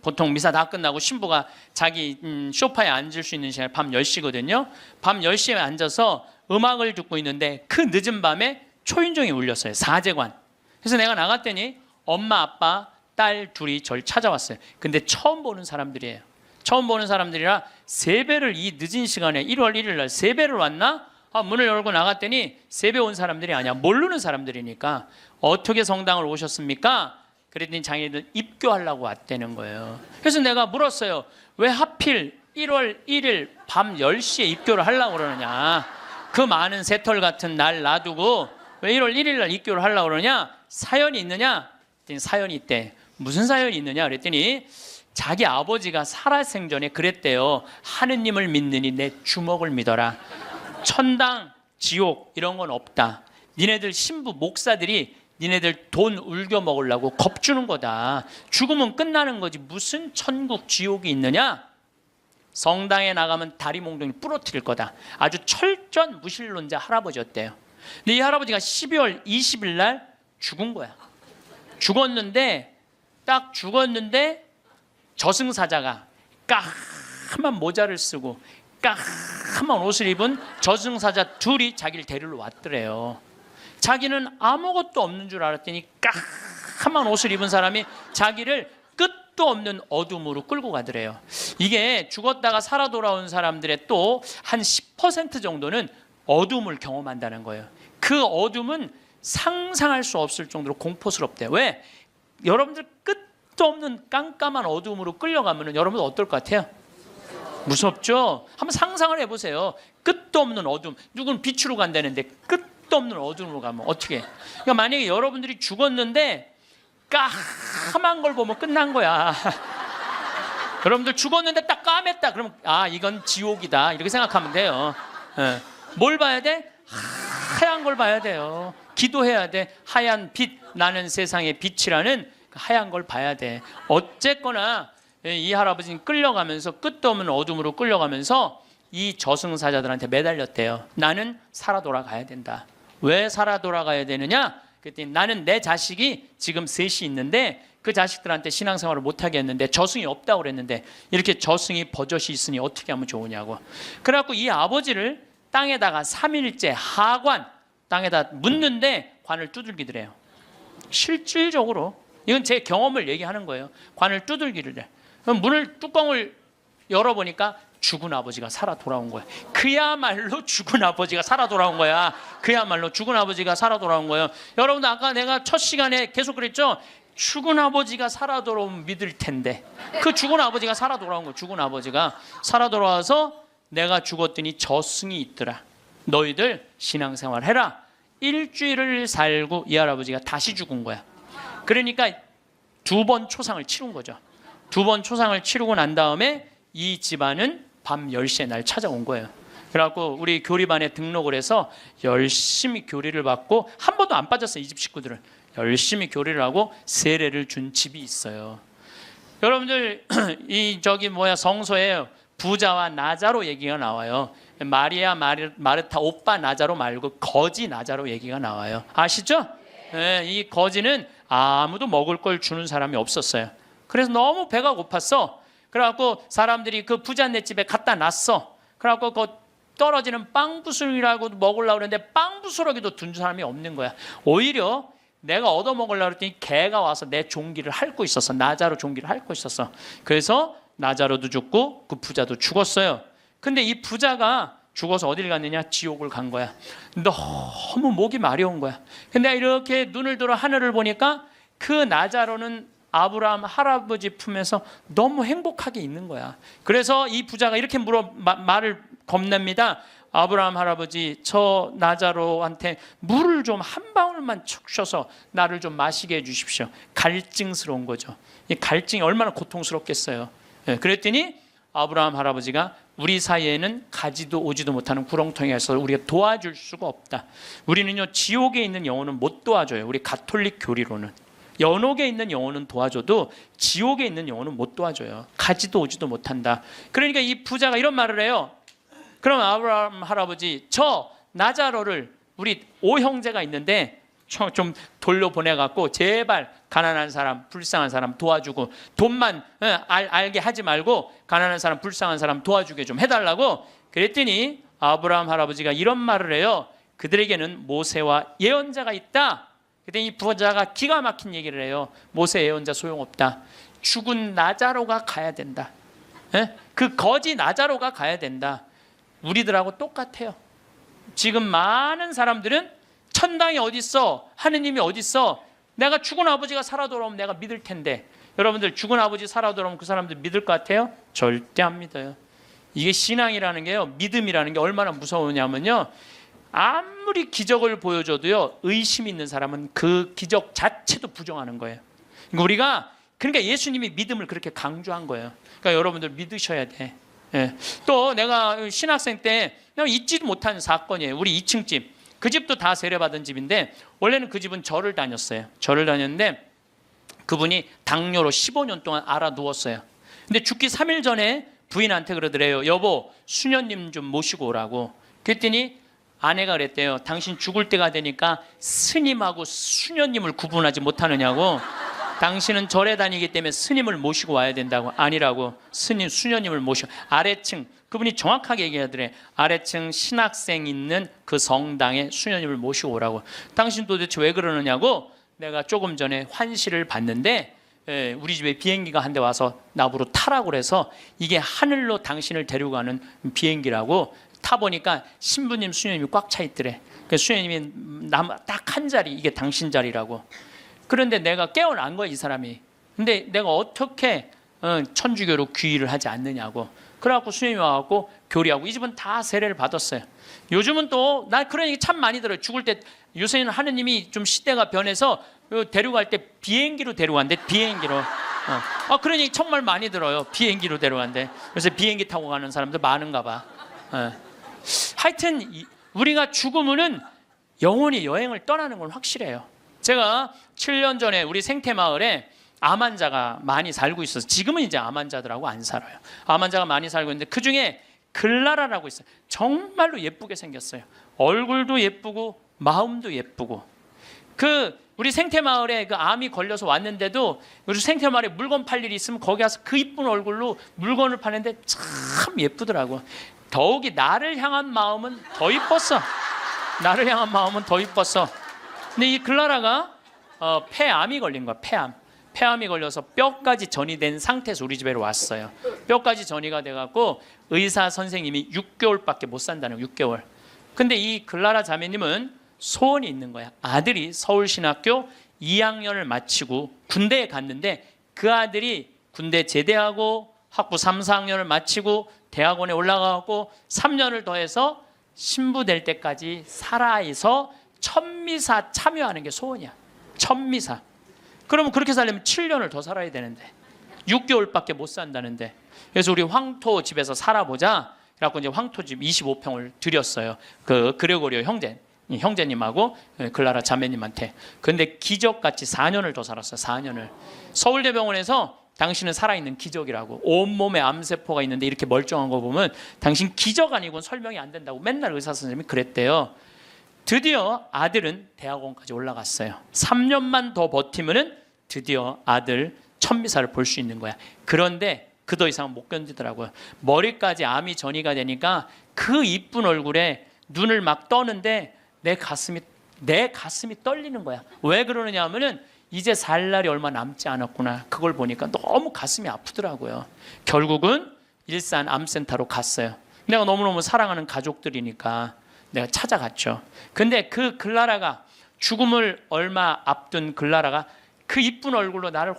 보통 미사 다 끝나고 신부가 자기 소파에 앉을 수 있는 시간이 밤 10시거든요. 밤 10시에 앉아서 음악을 듣고 있는데 그 늦은 밤에 초인종이 울렸어요. 사제관. 그래서 내가 나갔더니 엄마, 아빠, 딸 둘이 절 찾아왔어요. 근데 처음 보는 사람들이에요. 처음 보는 사람들이라 세배를 이 늦은 시간에 1월 1일 날 세배를 왔나? 문을 열고 나갔더니 세배 온 사람들이 아니야. 모르는 사람들이니까 어떻게 성당을 오셨습니까? 그랬더니 자기들 입교하려고 왔다는 거예요. 그래서 내가 물었어요. 왜 하필 1월 1일 밤 10시에 입교를 하려고 그러느냐? 그 많은 새털 같은 날 놔두고 왜 1월 1일 날 입교를 하려고 그러냐? 사연이 있느냐? 그랬더니 사연이 있대. 무슨 사연이 있느냐? 그랬더니 자기 아버지가 살아생전에 그랬대요. 하느님을 믿느니 내 주먹을 믿어라. 천당, 지옥 이런 건 없다. 니네들 신부 목사들이 니네들 돈 울겨 먹으려고 겁주는 거다. 죽으면 끝나는 거지 무슨 천국, 지옥이 있느냐? 성당에 나가면 다리 몽둥이 부러뜨릴 거다. 아주 철저한 무신론자 할아버지였대요. 근데 이 할아버지가 12월 20일 날 죽은 거야. 죽었는데 딱 죽었는데 저승사자가 까만 모자를 쓰고 까만 옷을 입은 저승사자 둘이 자기를 데리러 왔더래요. 자기는 아무것도 없는 줄 알았더니 까만 옷을 입은 사람이 자기를 끝도 없는 어둠으로 끌고 가더래요. 이게 죽었다가 살아 돌아온 사람들의 또 한 10% 정도는 어둠을 경험한다는 거예요. 그 어둠은 상상할 수 없을 정도로 공포스럽대요. 왜? 여러분들 끝도 없는 깜깜한 어둠으로 끌려가면 여러분 어떨 것 같아요? 무섭죠? 한번 상상을 해보세요. 끝도 없는 어둠. 누군 빛으로 간다는데 끝도 없는 어둠으로 가면 어떻게? 그러니까 만약에 여러분들이 죽었는데 까만 걸 보면 끝난 거야. 여러분들 죽었는데 딱 까맸다. 그러면 이건 지옥이다. 이렇게 생각하면 돼요. 뭘 봐야 돼? 하얀 걸 봐야 돼요. 기도해야 돼. 하얀 빛 나는 세상의 빛이라는 하얀 걸 봐야 돼. 어쨌거나 이 할아버지는 끌려가면서 끝도 없는 어둠으로 끌려가면서 이 저승사자들한테 매달렸대요. 나는 살아 돌아가야 된다. 왜 살아 돌아가야 되느냐? 그랬더니 나는 내 자식이 지금 셋이 있는데 그 자식들한테 신앙생활을 못하게 했는데 저승이 없다고 그랬는데 이렇게 저승이 버젓이 있으니 어떻게 하면 좋으냐고. 그래갖고 이 아버지를 땅에다가 3일째 하관 땅에다 묻는데 관을 두들기더래요. 실질적으로 이건 제 경험을 얘기하는 거예요. 관을 두들기를 해. 그럼 뚜껑을 열어보니까 죽은 아버지가 살아 돌아온 거야. 그야말로 죽은 아버지가 살아 돌아온 거야. 그야말로 죽은 아버지가 살아 돌아온 거예요. 여러분들 아까 내가 첫 시간에 계속 그랬죠. 죽은 아버지가 살아 돌아오면 믿을 텐데 그 죽은 아버지가 살아 돌아온 거야. 죽은 아버지가 살아 돌아와서 내가 죽었더니 저승이 있더라. 너희들 신앙생활 해라. 일주일을 살고 이 할아버지가 다시 죽은 거야. 그러니까 2번 초상을 치른 거죠. 2번 초상을 치르고 난 다음에 이 집안은 밤 10시에 날 찾아온 거예요. 그래갖고 우리 교리반에 등록을 해서 열심히 교리를 받고 한 번도 안 빠졌어요. 이 집 식구들은 열심히 교리를 하고 세례를 준 집이 있어요. 여러분들 성서에 부자와 나자로 얘기가 나와요. 마리아 마르타 오빠 나자로 말고 거지 나자로 얘기가 나와요. 아시죠? 네, 이 거지는 아무도 먹을 걸 주는 사람이 없었어요. 그래서 너무 배가 고팠어. 그래갖고 사람들이 그 부자네 집에 갖다 놨어. 그래갖고 그 떨어지는 빵 부스러기라고 먹으려고 그랬는데 빵 부스러기도 둔 사람이 없는 거야. 오히려 내가 얻어먹으려고 그랬더니 개가 와서 내 종기를 핥고 있었어. 나자로 종기를 핥고 있었어. 그래서 나자로도 죽고 그 부자도 죽었어요. 근데 이 부자가 죽어서 어딜 갔느냐? 지옥을 간 거야. 너무 목이 마려운 거야. 근데 이렇게 눈을 들어 하늘을 보니까 그 나자로는 아브라함 할아버지 품에서 너무 행복하게 있는 거야. 그래서 이 부자가 이렇게 말을 건넵니다. 아브라함 할아버지, 저 나자로한테 물을 좀 한 방울만 축셔서 나를 좀 마시게 해주십시오. 갈증스러운 거죠. 이 갈증이 얼마나 고통스럽겠어요. 그랬더니 아브라함 할아버지가 우리 사이에는 가지도 오지도 못하는 구렁텅이가 있어서 우리가 도와줄 수가 없다. 우리는요 지옥에 있는 영혼은 못 도와줘요. 우리 가톨릭 교리로는 연옥에 있는 영혼은 도와줘도 지옥에 있는 영혼은 못 도와줘요. 가지도 오지도 못한다. 그러니까 이 부자가 이런 말을 해요. 그럼 아브라함 할아버지, 저 나자로를 우리 5형제가 있는데 좀 돌려보내갖고 제발 가난한 사람, 불쌍한 사람 도와주고 돈만 알게 하지 말고 가난한 사람, 불쌍한 사람 도와주게 좀 해달라고. 그랬더니 아브라함 할아버지가 이런 말을 해요. 그들에게는 모세와 예언자가 있다. 그랬더니 이 부자가 기가 막힌 얘기를 해요. 모세 예언자 소용없다. 죽은 나자로가 가야 된다. 그 거지 나자로가 가야 된다. 우리들하고 똑같아요. 지금 많은 사람들은 천당이 어딨어? 하느님이 어딨어? 내가 죽은 아버지가 살아 돌아오면 내가 믿을 텐데. 여러분들 죽은 아버지 살아 돌아오면 그 사람들 믿을 것 같아요? 절대 안 믿어요. 이게 신앙이라는 게요, 믿음이라는 게 얼마나 무서우냐면요, 아무리 기적을 보여줘도요 의심 있는 사람은 그 기적 자체도 부정하는 거예요. 그러니까 예수님이 믿음을 그렇게 강조한 거예요. 그러니까 여러분들 믿으셔야 돼. 또 내가 신학생 때 잊지도 못한 사건이에요. 우리 2층 집. 그 집도 다 세례받은 집인데 원래는 그 집은 절을 다녔어요. 절을 다녔는데 그분이 당뇨로 15년 동안 앓아 누웠어요. 근데 죽기 3일 전에 부인한테 그러더래요. 여보, 수녀님 좀 모시고 오라고. 그랬더니 아내가 그랬대요. 당신 죽을 때가 되니까 스님하고 수녀님을 구분하지 못하느냐고. 당신은 절에 다니기 때문에 스님을 모시고 와야 된다고. 아니라고. 수녀님을 모시고. 아래층, 그분이 정확하게 얘기하더래. 아래층 신학생 있는 그 성당에 수녀님을 모시고 오라고. 당신 도대체 왜 그러느냐고. 내가 조금 전에 환시를 봤는데 우리 집에 비행기가 한 대 와서 나보러 타라고 그래서 이게 하늘로 당신을 데리고 가는 비행기라고. 타보니까 신부님, 수녀님이 꽉 차 있더래. 그러니까 수녀님이 딱 한 자리, 이게 당신 자리라고. 그런데 내가 깨어난 거야, 이 사람이. 근데 내가 어떻게 천주교로 귀의를 하지 않느냐고. 그래갖고 수녀님이 와갖고 교리하고. 이 집은 다 세례를 받았어요. 요즘은 또 나 그런 얘기 참 많이 들어요. 죽을 때 요새는 하느님이 좀 시대가 변해서 데려갈 때 비행기로 데려간대. 비행기로. 그런 얘기 정말 많이 들어요. 비행기로 데려간대. 그래서 비행기 타고 가는 사람들 많은가 봐. 하여튼 우리가 죽으면은 영혼이 여행을 떠나는 건 확실해요. 제가 7년 전에 우리 생태마을에 암 환자가 많이 살고 있어서, 지금은 이제 암 환자들하고 안 살아요. 암 환자가 많이 살고 있는데 그 중에 글라라라고 있어요. 정말로 예쁘게 생겼어요. 얼굴도 예쁘고 마음도 예쁘고. 우리 생태마을에 그 암이 걸려서 왔는데도 우리 생태마을에 물건 팔 일이 있으면 거기 가서 그 이쁜 얼굴로 물건을 파는데 참 예쁘더라고. 더욱이 나를 향한 마음은 더 이뻤어. 나를 향한 마음은 더 이뻤어. 근데 이 글라라가 폐암이 걸린 거야. 폐암. 폐암이 걸려서 뼈까지 전이 된 상태에서 우리 집에 왔어요. 뼈까지 전이가 돼갖고 의사 선생님이 6개월밖에 못 산다는 거예요. 6개월. 근데 이 글라라 자매님은 소원이 있는 거야. 아들이 서울신학교 2학년을 마치고 군대에 갔는데 그 아들이 군대 제대하고 학부 3, 4학년을 마치고 대학원에 올라가고 3년을 더해서 신부 될 때까지 살아서 천미사 참여하는 게 소원이야. 천미사. 그러면 그렇게 살려면 7년을 더 살아야 되는데 6개월밖에 못 산다는데, 그래서 우리 황토 집에서 살아보자. 그래갖고 이제 황토 집 25평을 드렸어요. 그 그레고리오 형제님하고 글라라 자매님한테. 근데 기적같이 4년을 더 살았어요. 4년을. 서울대병원에서 당신은 살아있는 기적이라고, 온몸에 암세포가 있는데 이렇게 멀쩡한 거 보면 당신 기적 아니고는 설명이 안 된다고 맨날 의사 선생님이 그랬대요. 드디어 아들은 대학원까지 올라갔어요. 3년만 더 버티면은 드디어 아들 천미사를 볼 수 있는 거야. 그런데 그 더 이상은 못 견디더라고요. 머리까지 암이 전이가 되니까 그 이쁜 얼굴에 눈을 막 떠는데 내 가슴이 떨리는 거야. 왜 그러느냐 하면은 이제 살 날이 얼마 남지 않았구나. 그걸 보니까 너무 가슴이 아프더라고요. 결국은 일산 암센터로 갔어요. 내가 너무너무 사랑하는 가족들이니까 내가 찾아갔죠. 근데 그 글라라가, 죽음을 얼마 앞둔 글라라가 그 이쁜 얼굴로 나를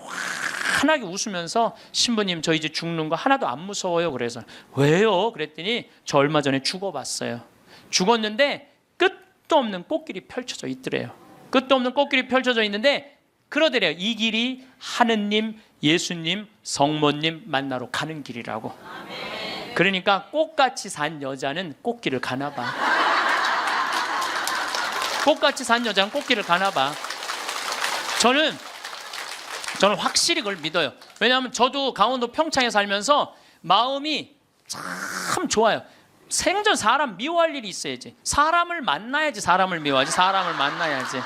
환하게 웃으면서 신부님 저 이제 죽는 거 하나도 안 무서워요. 그래서 왜요? 그랬더니 저 얼마 전에 죽어봤어요. 죽었는데 끝도 없는 꽃길이 펼쳐져 있더래요. 끝도 없는 꽃길이 펼쳐져 있는데 그러더래요. 이 길이 하느님, 예수님, 성모님 만나러 가는 길이라고. 그러니까 꽃같이 산 여자는 꽃길을 가나 봐. 꽃같이 산 여자는 꽃길을 가나 봐. 저는 확실히 그걸 믿어요. 왜냐하면 저도 강원도 평창에 살면서 마음이 참 좋아요. 생전 사람 미워할 일이 있어야지. 사람을 만나야지 사람을 미워하지. 사람을 만나야지.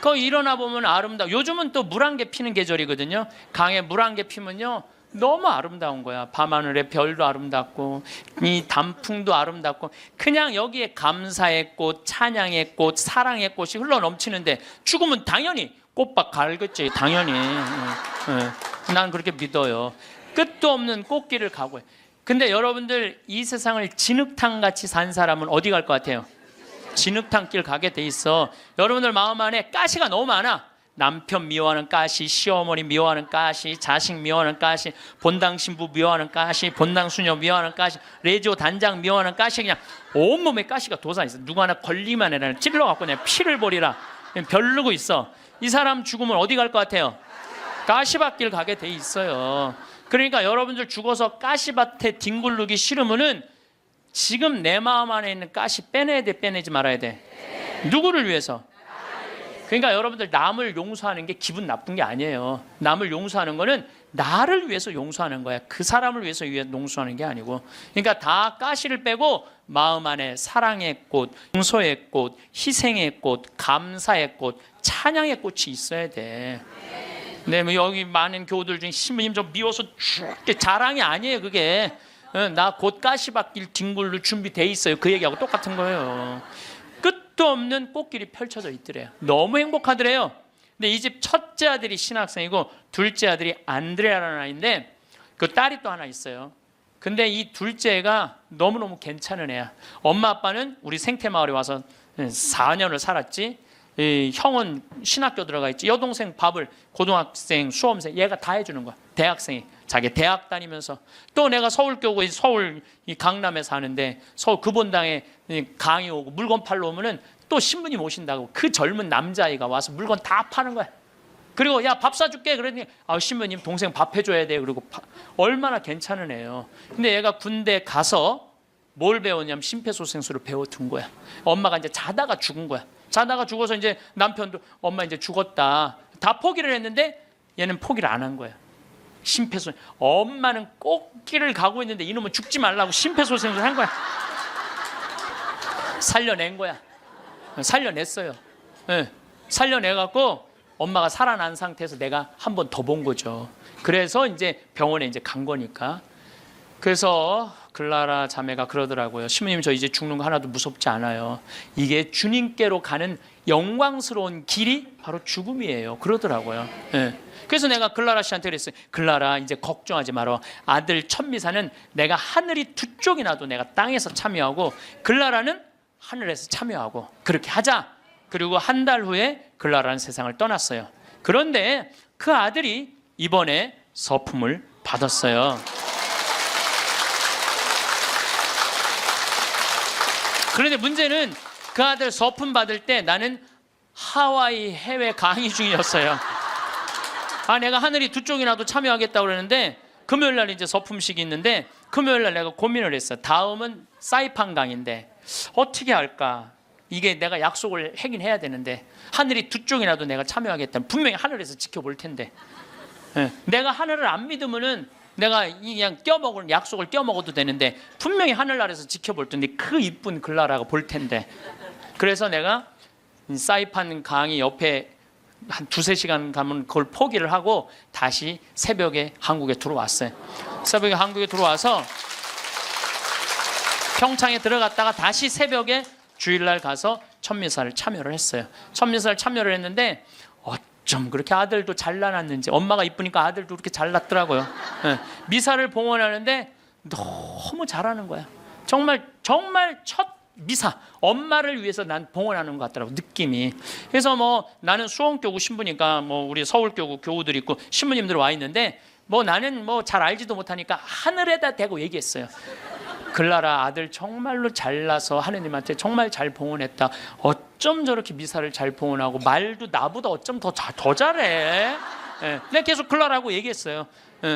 거기 일어나 보면 아름다워. 요즘은 또 물안개 피는 계절이거든요. 강에 물안개 피면요 너무 아름다운 거야. 밤하늘의 별도 아름답고 이 단풍도 아름답고, 그냥 여기에 감사의 꽃, 찬양의 꽃, 사랑의 꽃이 흘러 넘치는데 죽으면 당연히 꽃밭 갈겠지. 당연히. 난 그렇게 믿어요. 끝도 없는 꽃길을 가고. 근데 여러분들 이 세상을 진흙탕같이 산 사람은 어디 갈 것 같아요? 진흙탕길 가게 돼 있어. 여러분들 마음 안에 가시가 너무 많아. 남편 미워하는 가시, 시어머니 미워하는 가시, 자식 미워하는 가시, 본당 신부 미워하는 가시, 본당 수녀 미워하는 가시, 레지오 단장 미워하는 가시, 그냥 온몸에 가시가 돋아 있어. 누구 하나 걸리만 해라 찔러갖고 그냥 피를 버리라 별르고 있어. 이 사람 죽으면 어디 갈 것 같아요? 가시밭길 가게 돼 있어요. 그러니까 여러분들 죽어서 가시밭에 뒹굴르기 싫으면은 지금 내 마음 안에 있는 가시 빼내야 돼, 빼내지 말아야 돼? 누구를 위해서? 그러니까 여러분들 남을 용서하는 게 기분 나쁜 게 아니에요. 남을 용서하는 거는 나를 위해서 용서하는 거야. 그 사람을 위해서 용서하는 게 아니고. 그러니까 다 가시를 빼고 마음 안에 사랑의 꽃, 용서의 꽃, 희생의 꽃, 감사의 꽃, 찬양의 꽃이 있어야 돼. 네, 뭐 여기 많은 교우들 중에 신부님 저 미워서 죽게 자랑이 아니에요. 그게 나 곧 가시밭길 뒹굴로 준비돼 있어요. 그 얘기하고 똑같은 거예요. 끝도 없는 꽃길이 펼쳐져 있더래요. 너무 행복하더래요. 근데 이 집 첫째 아들이 신학생이고 둘째 아들이 안드레아라는 아이인데 그 딸이 또 하나 있어요. 근데 이 둘째가 너무너무 괜찮은 애야. 엄마 아빠는 우리 생태마을에 와서 4년을 살았지. 이 형은 신학교 들어가 있지. 여동생 밥을 고등학생, 수험생 얘가 다 해주는 거야. 대학생이 자기 대학 다니면서. 또 내가 서울교구 서울 이 강남에 사는데 서울 금본당에 강의 오고 물건 팔러 오면은 또 신부님 오신다고 그 젊은 남자아이가 와서 물건 다 파는 거야. 그리고 야 밥 사줄게 그러더니 신부님 동생 밥 해줘야 돼. 그리고 얼마나 괜찮은 애예요. 근데 얘가 군대 가서 뭘 배웠냐면 심폐소생술을 배워둔 거야. 엄마가 이제 자다가 죽은 거야. 자다가 죽어서 이제 남편도 엄마 이제 죽었다 다 포기를 했는데 얘는 포기를 안 한 거야. 심폐소생. 엄마는 꽃길을 가고 있는데 이놈은 죽지 말라고 심폐소생술을 한 거야. 살려낸 거야. 살려냈어요. 네. 살려내갖고 엄마가 살아난 상태에서 내가 한 번 더 본 거죠. 그래서 이제 병원에 이제 간 거니까. 그래서 글라라 자매가 그러더라고요. 신부님, 저 이제 죽는 거 하나도 무섭지 않아요. 이게 주님께로 가는 영광스러운 길이 바로 죽음이에요. 그러더라고요. 예. 그래서 내가 글라라 씨한테 그랬어요. 글라라, 이제 걱정하지 마라. 아들 천미사는 내가 하늘이 두 쪽이 나도 내가 땅에서 참여하고 글라라는 하늘에서 참여하고 그렇게 하자. 그리고 한 달 후에 글라라는 세상을 떠났어요. 그런데 그 아들이 이번에 서품을 받았어요. 그런데 문제는 그 아들 서품 받을 때 나는 하와이 해외 강의 중이었어요. 내가 하늘이 두 쪽이나도 참여하겠다고 그러는데 금요일 날 이제 서품식이 있는데 금요일 날 내가 고민을 했어. 다음은 사이판 강의인데 어떻게 할까? 이게 내가 약속을 하긴 해야 되는데 하늘이 두 쪽이나도 내가 참여하겠다. 분명히 하늘에서 지켜볼 텐데 내가 하늘을 안 믿으면은 내가 그냥 껴먹을 약속을 껴먹어도 되는데 분명히 하늘나라에서 지켜볼 텐데 그 이쁜 글라라가 볼 텐데 그래서 내가 사이판 강의 옆에 한 두세 시간 가면 그걸 포기를 하고 다시 새벽에 한국에 들어왔어요. 새벽에 한국에 들어와서 평창에 들어갔다가 다시 새벽에 주일날 가서 천미사를 참여를 했어요. 천미사를 참여를 했는데 어쩜 그렇게 아들도 잘나놨는지 엄마가 이쁘니까 아들도 그렇게 잘났더라고요. 미사를 봉헌하는데 너무 잘하는 거야. 정말 첫 미사, 엄마를 위해서 난 봉헌하는 것 같더라고 느낌이. 그래서 뭐 나는 수원교구 신부니까 뭐 우리 서울교구 교우들 있고 신부님들 와 있는데 뭐 나는 뭐 잘 알지도 못하니까 하늘에다 대고 얘기했어요. 글라라 아들 정말로 잘나서 하느님한테 정말 잘 봉헌했다. 어쩜 저렇게 미사를 잘 봉헌하고 말도 나보다 어쩜 더 잘해. 내가 계속 글라라고 얘기했어요.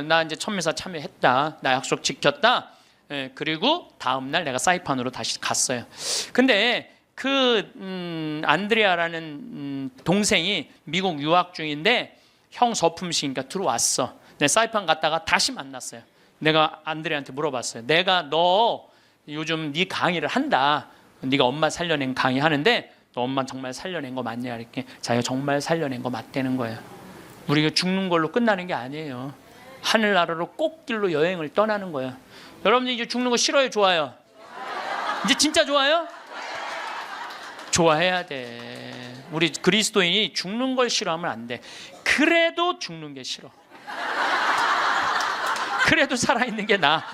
나 이제 천미사 참여했다. 나 약속 지켰다. 그리고 다음날 내가 사이판으로 다시 갔어요. 근데 그 안드레아라는 동생이 미국 유학 중인데 형 서품식이니까 들어왔어. 내 사이판 갔다가 다시 만났어요. 내가 안드레한테 물어봤어요. 내가 너 요즘 네 강의를 한다. 네가 엄마 살려낸 강의 하는데 너 엄마 정말 살려낸 거 맞냐? 이렇게 자기가 정말 살려낸 거 맞다는 거예요. 우리가 죽는 걸로 끝나는 게 아니에요. 하늘나라로 꽃길로 여행을 떠나는 거예요. 여러분들 이제 죽는 거 싫어요? 좋아요? 이제 진짜 좋아요? 좋아해야 돼. 우리 그리스도인이 죽는 걸 싫어하면 안 돼. 그래도 죽는 게 싫어. 그래도 살아있는 게 나아.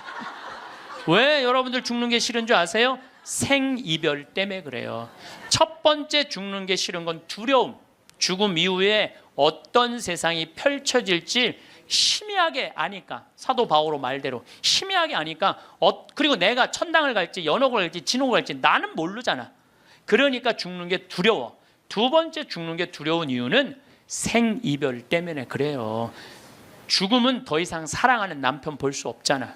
왜 여러분들 죽는 게 싫은 줄 아세요? 생이별 때문에 그래요. 첫 번째 죽는 게 싫은 건 두려움. 죽음 이후에 어떤 세상이 펼쳐질지 희미하게 아니까. 사도 바오로 말대로 희미하게 아니까 그리고 내가 천당을 갈지 연옥을 갈지 진옥을 갈지 나는 모르잖아. 그러니까 죽는 게 두려워. 두 번째 죽는 게 두려운 이유는 생이별 때문에 그래요. 죽음은 더 이상 사랑하는 남편 볼 수 없잖아.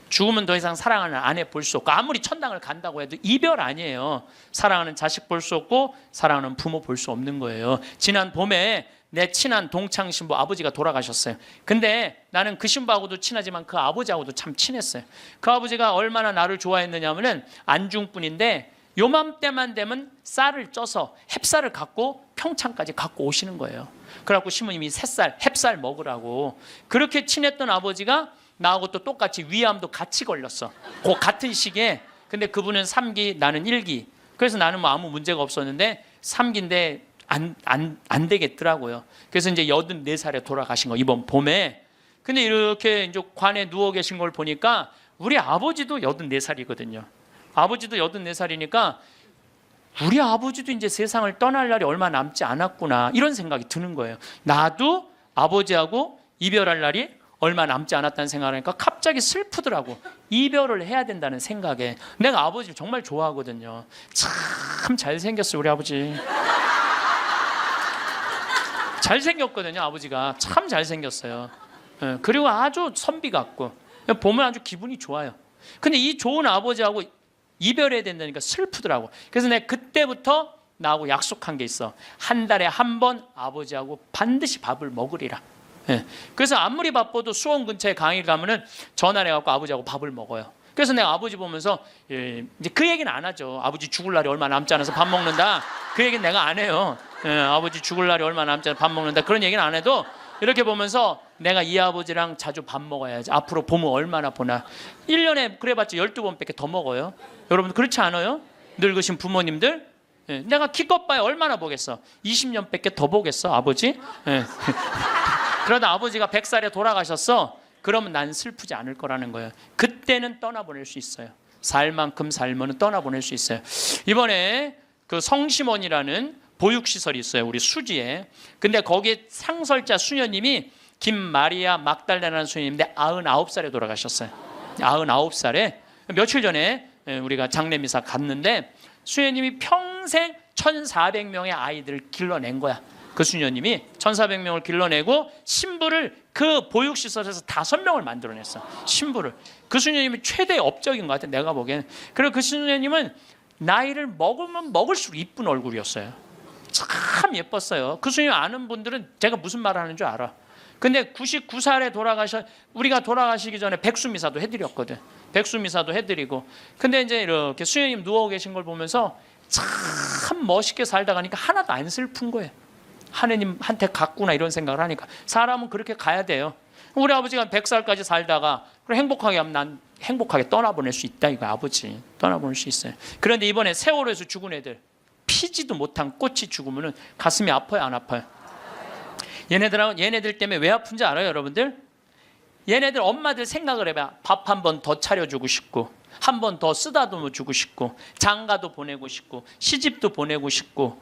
죽음은 더 이상 사랑하는 아내 볼 수 없고 아무리 천당을 간다고 해도 이별 아니에요. 사랑하는 자식 볼 수 없고 사랑하는 부모 볼 수 없는 거예요. 지난 봄에 내 친한 동창 신부 아버지가 돌아가셨어요. 근데 나는 그 신부하고도 친하지만 그 아버지하고도 참 친했어요. 그 아버지가 얼마나 나를 좋아했느냐면은 안중분인데 요맘때만 되면 쌀을 쪄서 햅쌀을 갖고 평창까지 갖고 오시는 거예요. 그래갖고 신부님이 새쌀, 햅쌀 먹으라고. 그렇게 친했던 아버지가 나하고 또 똑같이 위암도 같이 걸렸어. 그 같은 시기에. 근데 그분은 3기, 나는 1기. 그래서 나는 뭐 아무 문제가 없었는데 3기인데 안 되겠더라고요. 그래서 이제 84살에 돌아가신 거 이번 봄에. 근데 이렇게 이제 관에 누워 계신 걸 보니까 우리 아버지도 84살이거든요. 아버지도 84살이니까 우리 아버지도 이제 세상을 떠날 날이 얼마 남지 않았구나 이런 생각이 드는 거예요. 나도 아버지하고 이별할 날이 얼마 남지 않았다는 생각을 하니까 갑자기 슬프더라고. 이별을 해야 된다는 생각에. 내가 아버지를 정말 좋아하거든요. 참 잘생겼어요 우리 아버지. 잘생겼거든요 아버지가. 참 잘생겼어요. 그리고 아주 선비 같고 보면 아주 기분이 좋아요. 근데 이 좋은 아버지하고 이별해야 된다니까 슬프더라고. 그래서 내가 그때부터 나하고 약속한 게 있어. 한 달에 한 번 아버지하고 반드시 밥을 먹으리라. 그래서 아무리 바빠도 수원 근처에 강의 가면은 전화를 해갖고 아버지하고 밥을 먹어요. 그래서 내가 아버지 보면서 이제 그 얘기는 안 하죠. 아버지 죽을 날이 얼마 남지 않아서 밥 먹는다. 그 얘기는 내가 안 해요. 아버지 죽을 날이 얼마 남지 않아서 밥 먹는다. 그런 얘기는 안 해도 이렇게 보면서 내가 이 아버지랑 자주 밥 먹어야지. 앞으로 보면 얼마나 보나. 1년에 그래봤자 12번밖에 더 먹어요. 여러분 그렇지 않아요? 늙으신 부모님들. 예, 내가 기껏 봐야 얼마나 보겠어. 20년밖에 더 보겠어 아버지. 예. 그러다 아버지가 100살에 돌아가셨어. 그러면 난 슬프지 않을 거라는 거예요. 그때는 떠나보낼 수 있어요. 살 만큼 살면은 떠나보낼 수 있어요. 이번에 그 성심원이라는 보육시설이 있어요. 우리 수지에. 근데 거기에 상설자 수녀님이 김마리아 막달라라는 수녀님인데 99살에 돌아가셨어요. 99살에. 며칠 전에 우리가 장례미사 갔는데 수녀님이 평생 1,400명의 아이들을 길러낸 거야. 그 수녀님이 1,400명을 길러내고 신부를 그 보육시설에서 5명을 만들어냈어. 신부를. 그 수녀님이 최대 업적인 것 같아 내가 보기에는. 그리고 그 수녀님은 나이를 먹으면 먹을수록 이쁜 얼굴이었어요. 참 예뻤어요. 그 수녀님 아는 분들은 제가 무슨 말 하는 줄 알아. 근데 99살에 우리가 돌아가시기 전에 백수미사도 해드렸거든. 백수미사도 해드리고. 근데 이제 이렇게 수녀님 누워 계신 걸 보면서 참 멋있게 살다 가니까 하나도 안 슬픈 거예요. 하느님한테 갔구나 이런 생각을 하니까. 사람은 그렇게 가야 돼요. 우리 아버지가 100살까지 살다가 행복하게 하면 난 행복하게 떠나보낼 수 있다 이거 아버지. 떠나보낼 수 있어요. 그런데 이번에 세월호에서 죽은 애들 피지도 못한 꽃이 죽으면 가슴이 아파요 안 아파요? 얘네들 때문에 왜 아픈지 알아요 여러분들? 얘네들 엄마들 생각을 해봐. 밥 한 번 더 차려주고 싶고 한 번 더 쓰다듬어 주고 싶고 장가도 보내고 싶고 시집도 보내고 싶고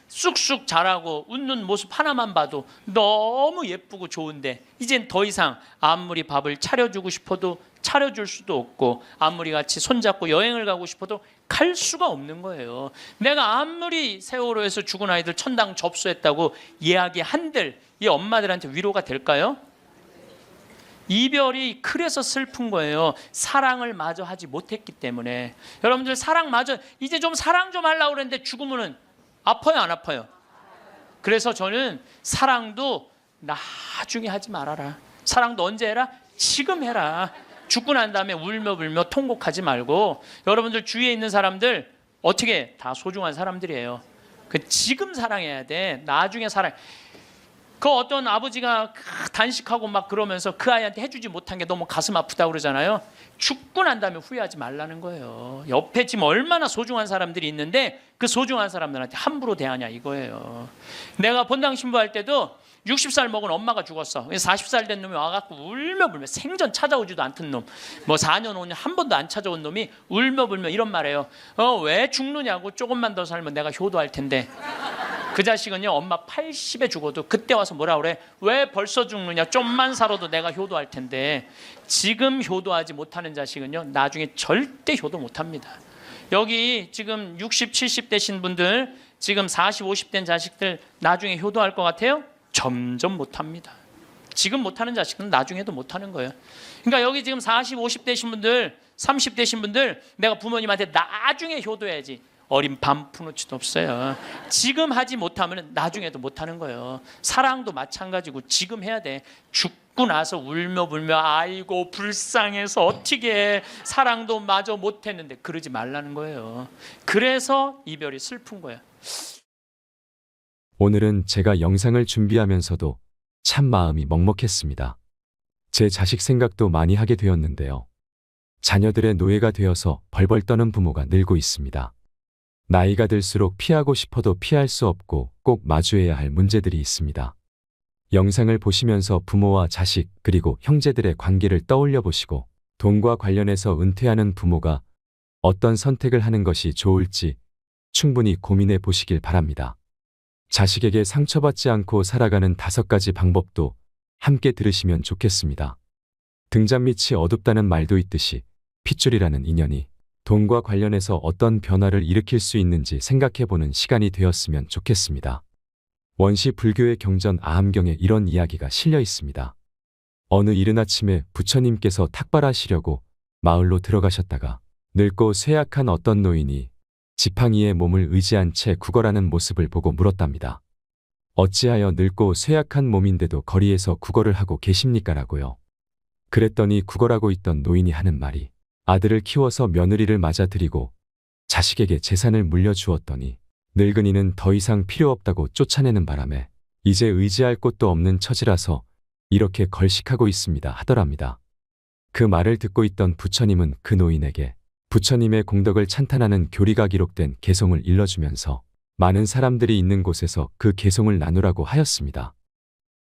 쑥쑥 자라고 웃는 모습 하나만 봐도 너무 예쁘고 좋은데 이젠 더 이상 아무리 밥을 차려주고 싶어도 차려줄 수도 없고 아무리 같이 손잡고 여행을 가고 싶어도 갈 수가 없는 거예요. 내가 아무리 세월호에서 죽은 아이들 천당 접수했다고 이야기한들 이 엄마들한테 위로가 될까요? 이별이 그래서 슬픈 거예요. 사랑을 마저 하지 못했기 때문에. 여러분들 사랑 마저 이제 좀 사랑 좀 하려고 그랬는데 죽으면 아파요 안 아파요? 그래서 저는 사랑도 나중에 하지 말아라. 사랑도 언제 해라? 지금 해라. 죽고 난 다음에 울며 불며 통곡하지 말고. 여러분들 주위에 있는 사람들 어떻게 다 소중한 사람들이에요. 그 지금 사랑해야 돼. 나중에 사랑. 그 어떤 아버지가 단식하고 막 그러면서 그 아이한테 해주지 못한 게 너무 가슴 아프다고 그러잖아요. 죽고 난 다음에 후회하지 말라는 거예요. 옆에 지금 얼마나 소중한 사람들이 있는데 그 소중한 사람들한테 함부로 대하냐 이거예요. 내가 본당 신부할 때도 60살 먹은 엄마가 죽었어. 40살 된 놈이 와갖고 울며 불며 생전 찾아오지도 않던 놈, 뭐 4년 5년 한 번도 안 찾아온 놈이 울며 불며 이런 말해요. 왜 죽느냐고. 조금만 더 살면 내가 효도할 텐데. 그 자식은요 엄마 80에 죽어도 그때 와서 뭐라 그래? 왜 벌써 죽느냐? 좀만 살아도 내가 효도할 텐데. 지금 효도하지 못하는 자식은요 나중에 절대 효도 못합니다. 여기 지금 60, 70 되신 분들 지금 40, 50 된 자식들 나중에 효도할 것 같아요? 점점 못합니다. 지금 못하는 자식은 나중에도 못하는 거예요. 그러니까 여기 지금 40, 50 되신 분들 30 되신 분들 내가 부모님한테 나중에 효도해야지. 어린 반푼어치도 없어요. 지금 하지 못하면 나중에도 못하는 거예요. 사랑도 마찬가지고 지금 해야 돼. 죽고 나서 울며 불며 아이고 불쌍해서 어떻게 해. 사랑도 마저 못했는데 그러지 말라는 거예요. 그래서 이별이 슬픈 거예요. 오늘은 제가 영상을 준비하면서도 참 마음이 먹먹했습니다. 제 자식 생각도 많이 하게 되었는데요. 자녀들의 노예가 되어서 벌벌 떠는 부모가 늘고 있습니다. 나이가 들수록 피하고 싶어도 피할 수 없고 꼭 마주해야 할 문제들이 있습니다. 영상을 보시면서 부모와 자식 그리고 형제들의 관계를 떠올려 보시고 돈과 관련해서 은퇴하는 부모가 어떤 선택을 하는 것이 좋을지 충분히 고민해 보시길 바랍니다. 자식에게 상처받지 않고 살아가는 5가지 방법도 함께 들으시면 좋겠습니다. 등잔 밑이 어둡다는 말도 있듯이 핏줄이라는 인연이 돈과 관련해서 어떤 변화를 일으킬 수 있는지 생각해보는 시간이 되었으면 좋겠습니다. 원시 불교의 경전 아함경에 이런 이야기가 실려 있습니다. 어느 이른 아침에 부처님께서 탁발하시려고 마을로 들어가셨다가 늙고 쇠약한 어떤 노인이 지팡이에 몸을 의지한 채 구걸하는 모습을 보고 물었답니다. 어찌하여 늙고 쇠약한 몸인데도 거리에서 구걸을 하고 계십니까? 라고요. 그랬더니 구걸하고 있던 노인이 하는 말이 아들을 키워서 며느리를 맞아들이고 자식에게 재산을 물려주었더니 늙은이는 더 이상 필요 없다고 쫓아내는 바람에 이제 의지할 곳도 없는 처지라서 이렇게 걸식하고 있습니다 하더랍니다. 그 말을 듣고 있던 부처님은 그 노인에게 부처님의 공덕을 찬탄하는 교리가 기록된 개송을 일러주면서 많은 사람들이 있는 곳에서 그 개송을 나누라고 하였습니다.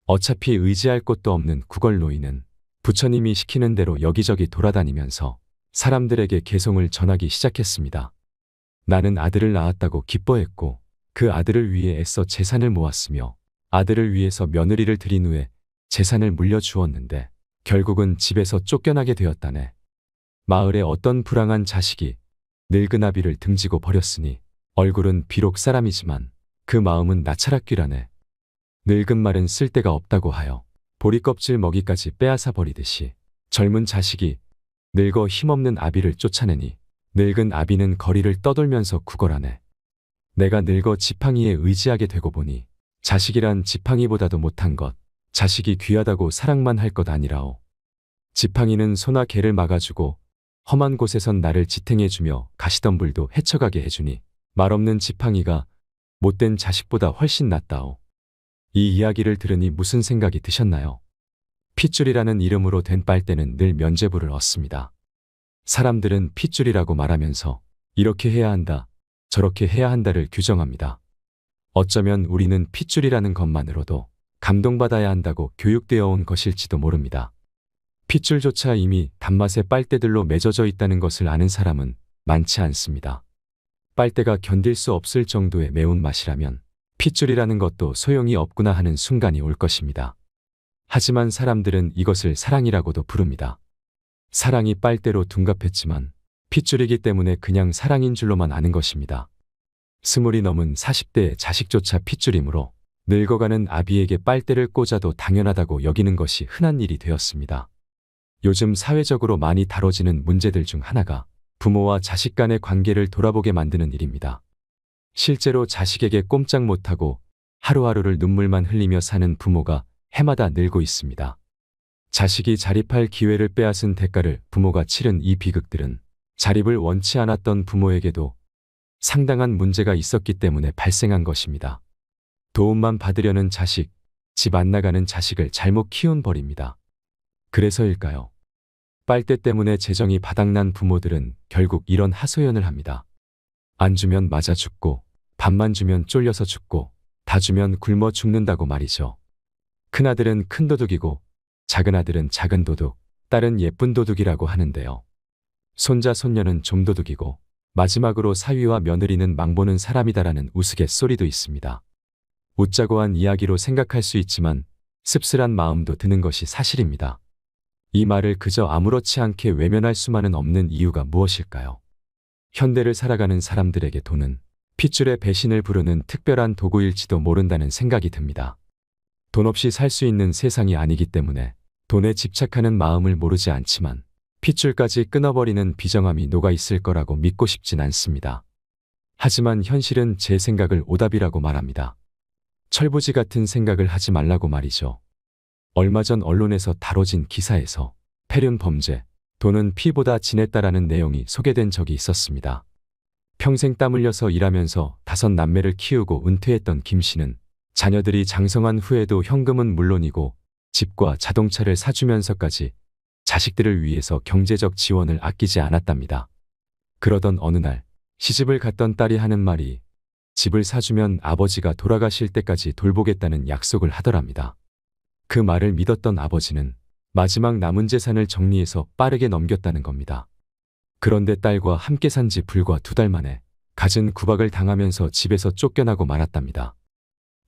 어차피 의지할 곳도 없는 구걸 노인은 부처님이 시키는 대로 여기저기 돌아다니면서 사람들에게 개송을 전하기 시작했습니다. 나는 아들을 낳았다고 기뻐했고 그 아들을 위해 애써 재산을 모았으며 아들을 위해서 며느리를 들인 후에 재산을 물려주었는데 결국은 집에서 쫓겨나게 되었다네. 마을에 어떤 불량한 자식이 늙은 아비를 등지고 버렸으니 얼굴은 비록 사람이지만 그 마음은 나차락귀라네. 늙은 말은 쓸데가 없다고 하여 보리껍질 먹이까지 빼앗아 버리듯이 젊은 자식이 늙어 힘없는 아비를 쫓아내니 늙은 아비는 거리를 떠돌면서 구걸하네. 내가 늙어 지팡이에 의지하게 되고 보니 자식이란 지팡이보다도 못한 것, 자식이 귀하다고 사랑만 할 것 아니라오. 지팡이는 소나 개를 막아주고 험한 곳에선 나를 지탱해주며 가시덤불도 헤쳐가게 해주니 말없는 지팡이가 못된 자식보다 훨씬 낫다오. 이 이야기를 들으니 무슨 생각이 드셨나요? 핏줄이라는 이름으로 된 빨대는 늘 면죄부를 얻습니다. 사람들은 핏줄이라고 말하면서 이렇게 해야 한다, 저렇게 해야 한다를 규정합니다. 어쩌면 우리는 핏줄이라는 것만으로도 감동받아야 한다고 교육되어 온 것일지도 모릅니다. 핏줄조차 이미 단맛의 빨대들로 맺어져 있다는 것을 아는 사람은 많지 않습니다. 빨대가 견딜 수 없을 정도의 매운맛이라면 핏줄이라는 것도 소용이 없구나 하는 순간이 올 것입니다. 하지만 사람들은 이것을 사랑이라고도 부릅니다. 사랑이 빨대로 둔갑했지만 핏줄이기 때문에 그냥 사랑인 줄로만 아는 것입니다. 20이 넘은 40대의 자식조차 핏줄이므로 늙어가는 아비에게 빨대를 꽂아도 당연하다고 여기는 것이 흔한 일이 되었습니다. 요즘 사회적으로 많이 다뤄지는 문제들 중 하나가 부모와 자식 간의 관계를 돌아보게 만드는 일입니다. 실제로 자식에게 꼼짝 못하고 하루하루를 눈물만 흘리며 사는 부모가 해마다 늘고 있습니다. 자식이 자립할 기회를 빼앗은 대가를 부모가 치른 이 비극들은 자립을 원치 않았던 부모에게도 상당한 문제가 있었기 때문에 발생한 것입니다. 도움만 받으려는 자식, 집 안 나가는 자식을 잘못 키운 벌입니다. 그래서일까요? 빨대 때문에 재정이 바닥난 부모들은 결국 이런 하소연을 합니다. 안 주면 맞아 죽고, 밥만 주면 쫄려서 죽고, 다 주면 굶어 죽는다고 말이죠. 큰아들은 큰 도둑이고, 작은 아들은 작은 도둑, 딸은 예쁜 도둑이라고 하는데요. 손자 손녀는 좀 도둑이고, 마지막으로 사위와 며느리는 망보는 사람이다라는 우스갯소리도 있습니다. 웃자고 한 이야기로 생각할 수 있지만 씁쓸한 마음도 드는 것이 사실입니다. 이 말을 그저 아무렇지 않게 외면할 수만은 없는 이유가 무엇일까요? 현대를 살아가는 사람들에게 돈은 핏줄의 배신을 부르는 특별한 도구일지도 모른다는 생각이 듭니다. 돈 없이 살 수 있는 세상이 아니기 때문에 돈에 집착하는 마음을 모르지 않지만 핏줄까지 끊어버리는 비정함이 녹아 있을 거라고 믿고 싶진 않습니다. 하지만 현실은 제 생각을 오답이라고 말합니다. 철부지 같은 생각을 하지 말라고 말이죠. 얼마 전 언론에서 다뤄진 기사에서 폐륜 범죄, 돈은 피보다 진했다라는 내용이 소개된 적이 있었습니다. 평생 땀 흘려서 일하면서 5남매를 키우고 은퇴했던 김 씨는 자녀들이 장성한 후에도 현금은 물론이고 집과 자동차를 사주면서까지 자식들을 위해서 경제적 지원을 아끼지 않았답니다. 그러던 어느 날 시집을 갔던 딸이 하는 말이 집을 사주면 아버지가 돌아가실 때까지 돌보겠다는 약속을 하더랍니다. 그 말을 믿었던 아버지는 마지막 남은 재산을 정리해서 빠르게 넘겼다는 겁니다. 그런데 딸과 함께 산 지 불과 2달 만에 갖은 구박을 당하면서 집에서 쫓겨나고 말았답니다.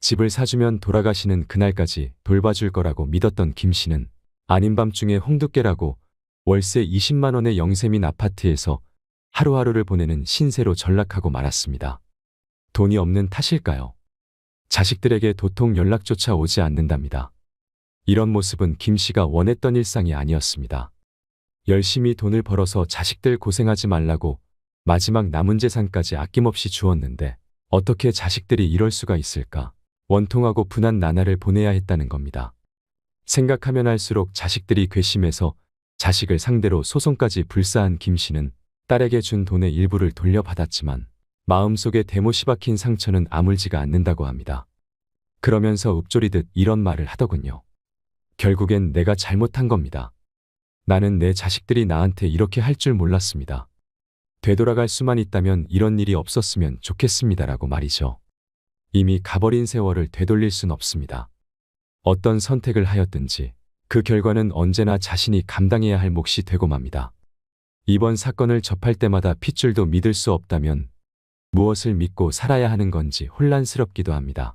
집을 사주면 돌아가시는 그날까지 돌봐줄 거라고 믿었던 김 씨는 아닌 밤중에 홍두깨라고 월세 20만 원의 영세민 아파트에서 하루하루를 보내는 신세로 전락하고 말았습니다. 돈이 없는 탓일까요? 자식들에게 도통 연락조차 오지 않는답니다. 이런 모습은 김 씨가 원했던 일상이 아니었습니다. 열심히 돈을 벌어서 자식들 고생하지 말라고 마지막 남은 재산까지 아낌없이 주었는데 어떻게 자식들이 이럴 수가 있을까? 원통하고 분한 나날을 보내야 했다는 겁니다. 생각하면 할수록 자식들이 괘씸해서 자식을 상대로 소송까지 불사한 김 씨는 딸에게 준 돈의 일부를 돌려받았지만 마음속에 대못이 박힌 상처는 아물지가 않는다고 합니다. 그러면서 읊조리듯 이런 말을 하더군요. 결국엔 내가 잘못한 겁니다. 나는 내 자식들이 나한테 이렇게 할 줄 몰랐습니다. 되돌아갈 수만 있다면 이런 일이 없었으면 좋겠습니다라고 말이죠. 이미 가버린 세월을 되돌릴 순 없습니다. 어떤 선택을 하였든지 그 결과는 언제나 자신이 감당해야 할 몫이 되고 맙니다. 이번 사건을 접할 때마다 핏줄도 믿을 수 없다면 무엇을 믿고 살아야 하는 건지 혼란스럽기도 합니다.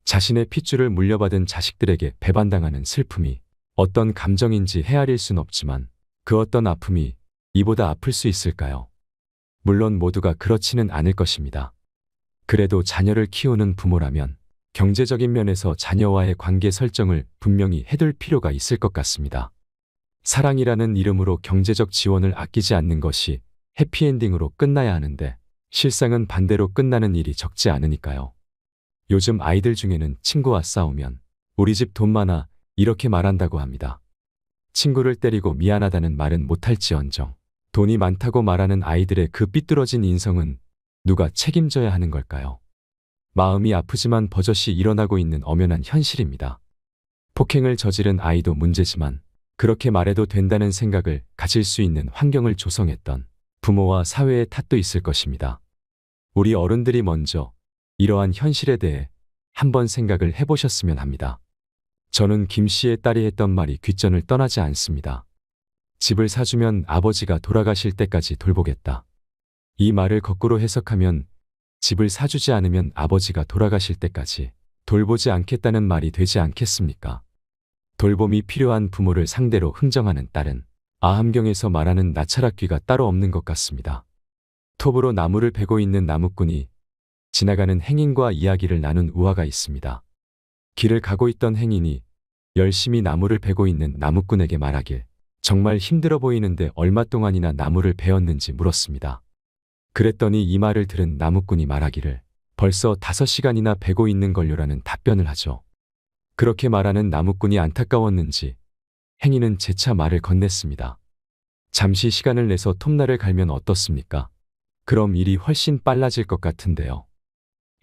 자신의 핏줄을 물려받은 자식들에게 배반당하는 슬픔이 어떤 감정인지 헤아릴 순 없지만 그 어떤 아픔이 이보다 아플 수 있을까요? 물론 모두가 그렇지는 않을 것입니다. 그래도 자녀를 키우는 부모라면 경제적인 면에서 자녀와의 관계 설정을 분명히 해둘 필요가 있을 것 같습니다. 사랑이라는 이름으로 경제적 지원을 아끼지 않는 것이 해피엔딩으로 끝나야 하는데 실상은 반대로 끝나는 일이 적지 않으니까요. 요즘 아이들 중에는 친구와 싸우면 우리 집 돈 많아 이렇게 말한다고 합니다. 친구를 때리고 미안하다는 말은 못할지언정 돈이 많다고 말하는 아이들의 그 삐뚤어진 인성은 누가 책임져야 하는 걸까요? 마음이 아프지만 버젓이 일어나고 있는 엄연한 현실입니다. 폭행을 저지른 아이도 문제지만 그렇게 말해도 된다는 생각을 가질 수 있는 환경을 조성했던 부모와 사회의 탓도 있을 것입니다. 우리 어른들이 먼저 이러한 현실에 대해 한번 생각을 해보셨으면 합니다. 저는 김 씨의 딸이 했던 말이 귓전을 떠나지 않습니다. 집을 사주면 아버지가 돌아가실 때까지 돌보겠다. 이 말을 거꾸로 해석하면 집을 사주지 않으면 아버지가 돌아가실 때까지 돌보지 않겠다는 말이 되지 않겠습니까? 돌봄이 필요한 부모를 상대로 흥정하는 딸은 아함경에서 말하는 나찰악귀가 따로 없는 것 같습니다. 톱으로 나무를 베고 있는 나무꾼이 지나가는 행인과 이야기를 나눈 우화가 있습니다. 길을 가고 있던 행인이 열심히 나무를 베고 있는 나무꾼에게 말하길 정말 힘들어 보이는데 얼마 동안이나 나무를 베었는지 물었습니다. 그랬더니 이 말을 들은 나무꾼이 말하기를 벌써 5시간이나 베고 있는 걸요라는 답변을 하죠. 그렇게 말하는 나무꾼이 안타까웠는지 행인은 재차 말을 건넸습니다. 잠시 시간을 내서 톱날을 갈면 어떻습니까? 그럼 일이 훨씬 빨라질 것 같은데요.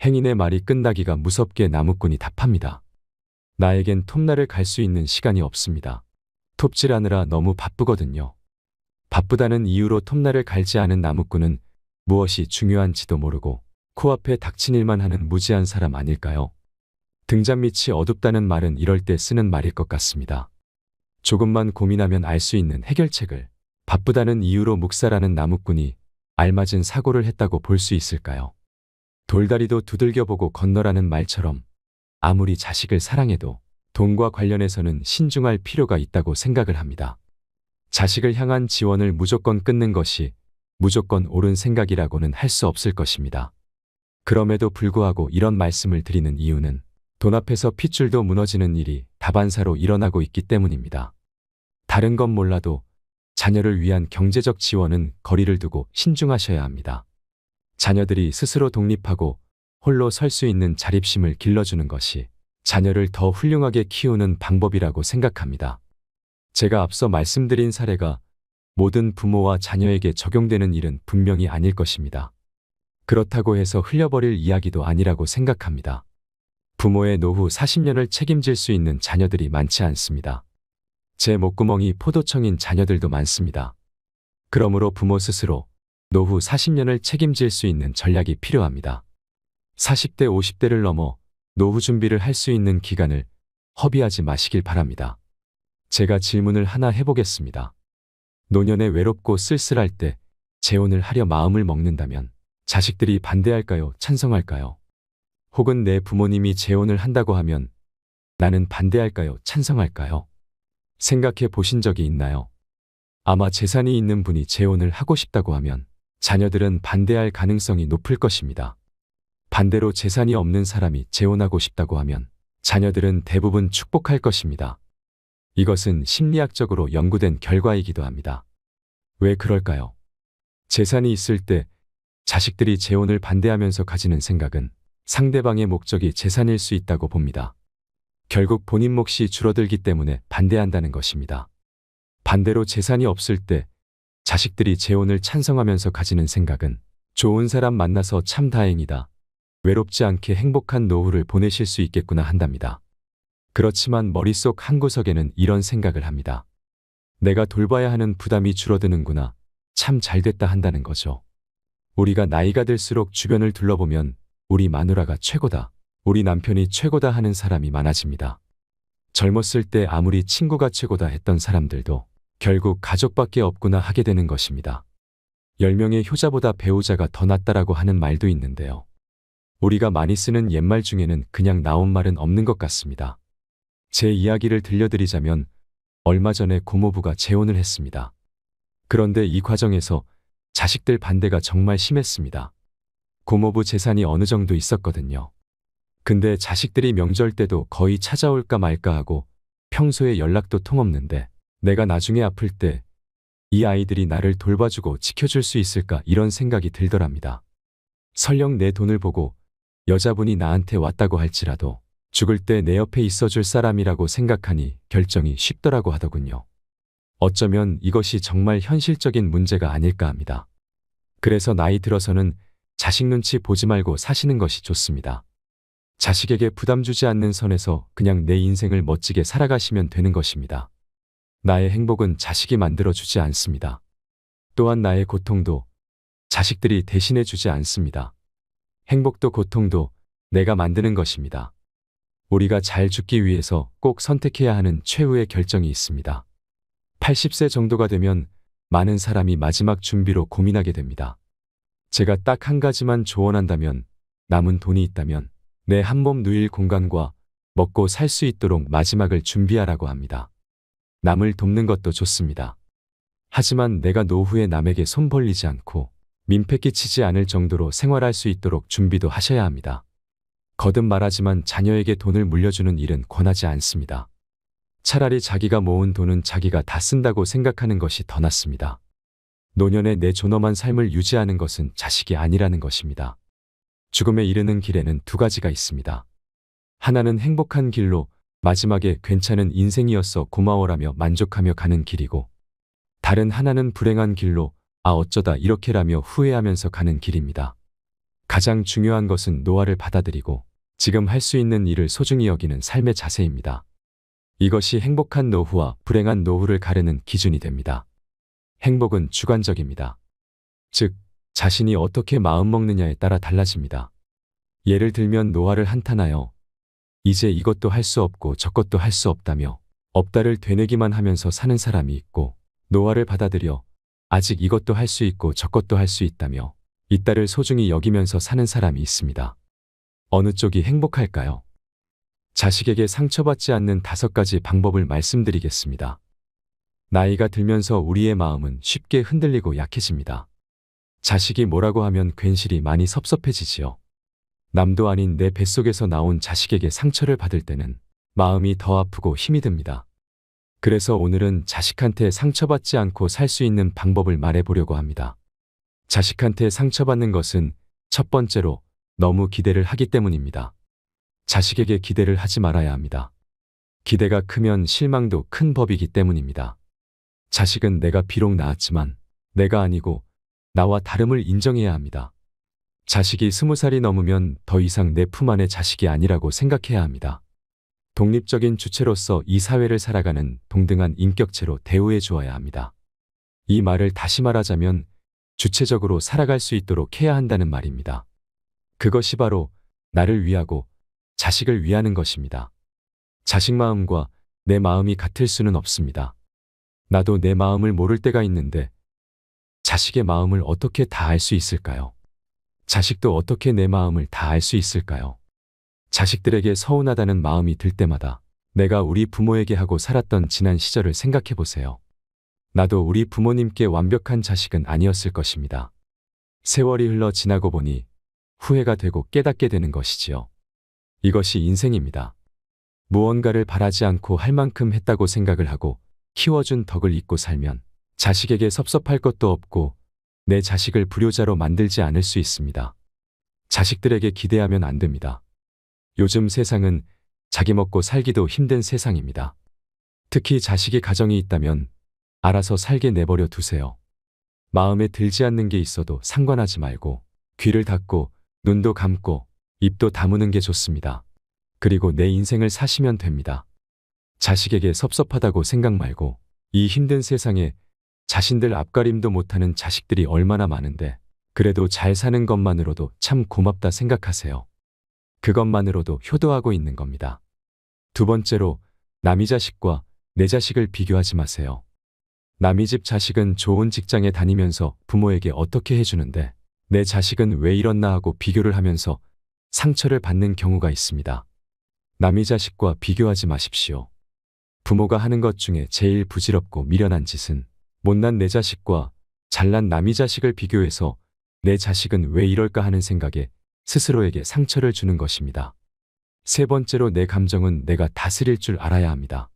행인의 말이 끝나기가 무섭게 나무꾼이 답합니다. 나에겐 톱날을 갈 수 있는 시간이 없습니다. 톱질하느라 너무 바쁘거든요. 바쁘다는 이유로 톱날을 갈지 않은 나무꾼은 무엇이 중요한지도 모르고 코앞에 닥친 일만 하는 무지한 사람 아닐까요? 등잔 밑이 어둡다는 말은 이럴 때 쓰는 말일 것 같습니다. 조금만 고민하면 알 수 있는 해결책을 바쁘다는 이유로 묵살하는 나무꾼이 알맞은 사고를 했다고 볼 수 있을까요? 돌다리도 두들겨보고 건너라는 말처럼 아무리 자식을 사랑해도 돈과 관련해서는 신중할 필요가 있다고 생각을 합니다. 자식을 향한 지원을 무조건 끊는 것이 무조건 옳은 생각이라고는 할 수 없을 것입니다. 그럼에도 불구하고 이런 말씀을 드리는 이유는 돈 앞에서 핏줄도 무너지는 일이 다반사로 일어나고 있기 때문입니다. 다른 건 몰라도 자녀를 위한 경제적 지원은 거리를 두고 신중하셔야 합니다. 자녀들이 스스로 독립하고 홀로 설 수 있는 자립심을 길러주는 것이 자녀를 더 훌륭하게 키우는 방법이라고 생각합니다. 제가 앞서 말씀드린 사례가 모든 부모와 자녀에게 적용되는 일은 분명히 아닐 것입니다. 그렇다고 해서 흘려버릴 이야기도 아니라고 생각합니다. 부모의 노후 40년을 책임질 수 있는 자녀들이 많지 않습니다. 제 목구멍이 포도청인 자녀들도 많습니다. 그러므로 부모 스스로 노후 40년을 책임질 수 있는 전략이 필요합니다. 40대, 50대를 넘어 노후 준비를 할 수 있는 기간을 허비하지 마시길 바랍니다. 제가 질문을 하나 해보겠습니다. 노년에 외롭고 쓸쓸할 때 재혼을 하려 마음을 먹는다면 자식들이 반대할까요? 찬성할까요? 혹은 내 부모님이 재혼을 한다고 하면 나는 반대할까요? 찬성할까요? 생각해 보신 적이 있나요? 아마 재산이 있는 분이 재혼을 하고 싶다고 하면 자녀들은 반대할 가능성이 높을 것입니다. 반대로 재산이 없는 사람이 재혼하고 싶다고 하면 자녀들은 대부분 축복할 것입니다. 이것은 심리학적으로 연구된 결과이기도 합니다. 왜 그럴까요? 재산이 있을 때 자식들이 재혼을 반대하면서 가지는 생각은 상대방의 목적이 재산일 수 있다고 봅니다. 결국 본인 몫이 줄어들기 때문에 반대한다는 것입니다. 반대로 재산이 없을 때 자식들이 재혼을 찬성하면서 가지는 생각은 좋은 사람 만나서 참 다행이다. 외롭지 않게 행복한 노후를 보내실 수 있겠구나 한답니다. 그렇지만 머릿속 한구석에는 이런 생각을 합니다. 내가 돌봐야 하는 부담이 줄어드는구나. 참 잘됐다 한다는 거죠. 우리가 나이가 들수록 주변을 둘러보면 우리 마누라가 최고다, 우리 남편이 최고다 하는 사람이 많아집니다. 젊었을 때 아무리 친구가 최고다 했던 사람들도 결국 가족밖에 없구나 하게 되는 것입니다. 10명의 효자보다 배우자가 더 낫다라고 하는 말도 있는데요. 우리가 많이 쓰는 옛말 중에는 그냥 나온 말은 없는 것 같습니다. 제 이야기를 들려드리자면 얼마 전에 고모부가 재혼을 했습니다. 그런데 이 과정에서 자식들 반대가 정말 심했습니다. 고모부 재산이 어느 정도 있었거든요. 근데 자식들이 명절 때도 거의 찾아올까 말까 하고 평소에 연락도 통없는데 내가 나중에 아플 때 이 아이들이 나를 돌봐주고 지켜줄 수 있을까 이런 생각이 들더랍니다. 설령 내 돈을 보고 여자분이 나한테 왔다고 할지라도 죽을 때 내 옆에 있어줄 사람이라고 생각하니 결정이 쉽더라고 하더군요. 어쩌면 이것이 정말 현실적인 문제가 아닐까 합니다. 그래서 나이 들어서는 자식 눈치 보지 말고 사시는 것이 좋습니다. 자식에게 부담 주지 않는 선에서 그냥 내 인생을 멋지게 살아가시면 되는 것입니다. 나의 행복은 자식이 만들어주지 않습니다. 또한 나의 고통도 자식들이 대신해 주지 않습니다. 행복도 고통도 내가 만드는 것입니다. 우리가 잘 죽기 위해서 꼭 선택해야 하는 최후의 결정이 있습니다. 80세 정도가 되면 많은 사람이 마지막 준비로 고민하게 됩니다. 제가 딱 한 가지만 조언한다면, 남은 돈이 있다면 내 한 몸 누일 공간과 먹고 살 수 있도록 마지막을 준비하라고 합니다. 남을 돕는 것도 좋습니다. 하지만 내가 노후에 남에게 손 벌리지 않고 민폐 끼치지 않을 정도로 생활할 수 있도록 준비도 하셔야 합니다. 거듭 말하지만 자녀에게 돈을 물려주는 일은 권하지 않습니다. 차라리 자기가 모은 돈은 자기가 다 쓴다고 생각하는 것이 더 낫습니다. 노년에 내 존엄한 삶을 유지하는 것은 자식이 아니라는 것입니다. 죽음에 이르는 길에는 두 가지가 있습니다. 하나는 행복한 길로 마지막에 괜찮은 인생이었어 고마워라며 만족하며 가는 길이고, 다른 하나는 불행한 길로 아 어쩌다 이렇게라며 후회하면서 가는 길입니다. 가장 중요한 것은 노화를 받아들이고 지금 할 수 있는 일을 소중히 여기는 삶의 자세입니다. 이것이 행복한 노후와 불행한 노후를 가르는 기준이 됩니다. 행복은 주관적입니다. 즉, 자신이 어떻게 마음먹느냐에 따라 달라집니다. 예를 들면 노화를 한탄하여 이제 이것도 할 수 없고 저것도 할 수 없다며 없다를 되뇌기만 하면서 사는 사람이 있고, 노화를 받아들여 아직 이것도 할 수 있고 저것도 할 수 있다며 있다를 소중히 여기면서 사는 사람이 있습니다. 어느 쪽이 행복할까요? 자식에게 상처받지 않는 5가지 방법을 말씀드리겠습니다. 나이가 들면서 우리의 마음은 쉽게 흔들리고 약해집니다. 자식이 뭐라고 하면 괜시리 많이 섭섭해지지요. 남도 아닌 내 뱃속에서 나온 자식에게 상처를 받을 때는 마음이 더 아프고 힘이 듭니다. 그래서 오늘은 자식한테 상처받지 않고 살 수 있는 방법을 말해보려고 합니다. 자식한테 상처받는 것은 첫 번째로 너무 기대를 하기 때문입니다. 자식에게 기대를 하지 말아야 합니다. 기대가 크면 실망도 큰 법이기 때문입니다. 자식은 내가 비록 낳았지만 내가 아니고 나와 다름을 인정해야 합니다. 자식이 20살이 넘으면 더 이상 내 품 안의 자식이 아니라고 생각해야 합니다. 독립적인 주체로서 이 사회를 살아가는 동등한 인격체로 대우해 주어야 합니다. 이 말을 다시 말하자면 주체적으로 살아갈 수 있도록 해야 한다는 말입니다. 그것이 바로 나를 위하고 자식을 위하는 것입니다. 자식 마음과 내 마음이 같을 수는 없습니다. 나도 내 마음을 모를 때가 있는데 자식의 마음을 어떻게 다 알 수 있을까요? 자식도 어떻게 내 마음을 다 알 수 있을까요? 자식들에게 서운하다는 마음이 들 때마다 내가 우리 부모에게 하고 살았던 지난 시절을 생각해 보세요. 나도 우리 부모님께 완벽한 자식은 아니었을 것입니다. 세월이 흘러 지나고 보니 후회가 되고 깨닫게 되는 것이지요. 이것이 인생입니다. 무언가를 바라지 않고 할 만큼 했다고 생각을 하고 키워준 덕을 잊고 살면 자식에게 섭섭할 것도 없고 내 자식을 불효자로 만들지 않을 수 있습니다. 자식들에게 기대하면 안 됩니다. 요즘 세상은 자기 먹고 살기도 힘든 세상입니다. 특히 자식이 가정이 있다면 알아서 살게 내버려 두세요. 마음에 들지 않는 게 있어도 상관하지 말고 귀를 닫고 눈도 감고 입도 다무는 게 좋습니다. 그리고 내 인생을 사시면 됩니다. 자식에게 섭섭하다고 생각 말고 이 힘든 세상에 자신들 앞가림도 못하는 자식들이 얼마나 많은데 그래도 잘 사는 것만으로도 참 고맙다 생각하세요. 그것만으로도 효도하고 있는 겁니다. 두 번째로 남의 자식과 내 자식을 비교하지 마세요. 남의 집 자식은 좋은 직장에 다니면서 부모에게 어떻게 해주는데 내 자식은 왜 이렇나 하고 비교를 하면서 상처를 받는 경우가 있습니다. 남의 자식과 비교하지 마십시오. 부모가 하는 것 중에 제일 부질없고 미련한 짓은 못난 내 자식과 잘난 남의 자식을 비교해서 내 자식은 왜 이럴까 하는 생각에 스스로에게 상처를 주는 것입니다. 세 번째로 내 감정은 내가 다스릴 줄 알아야 합니다.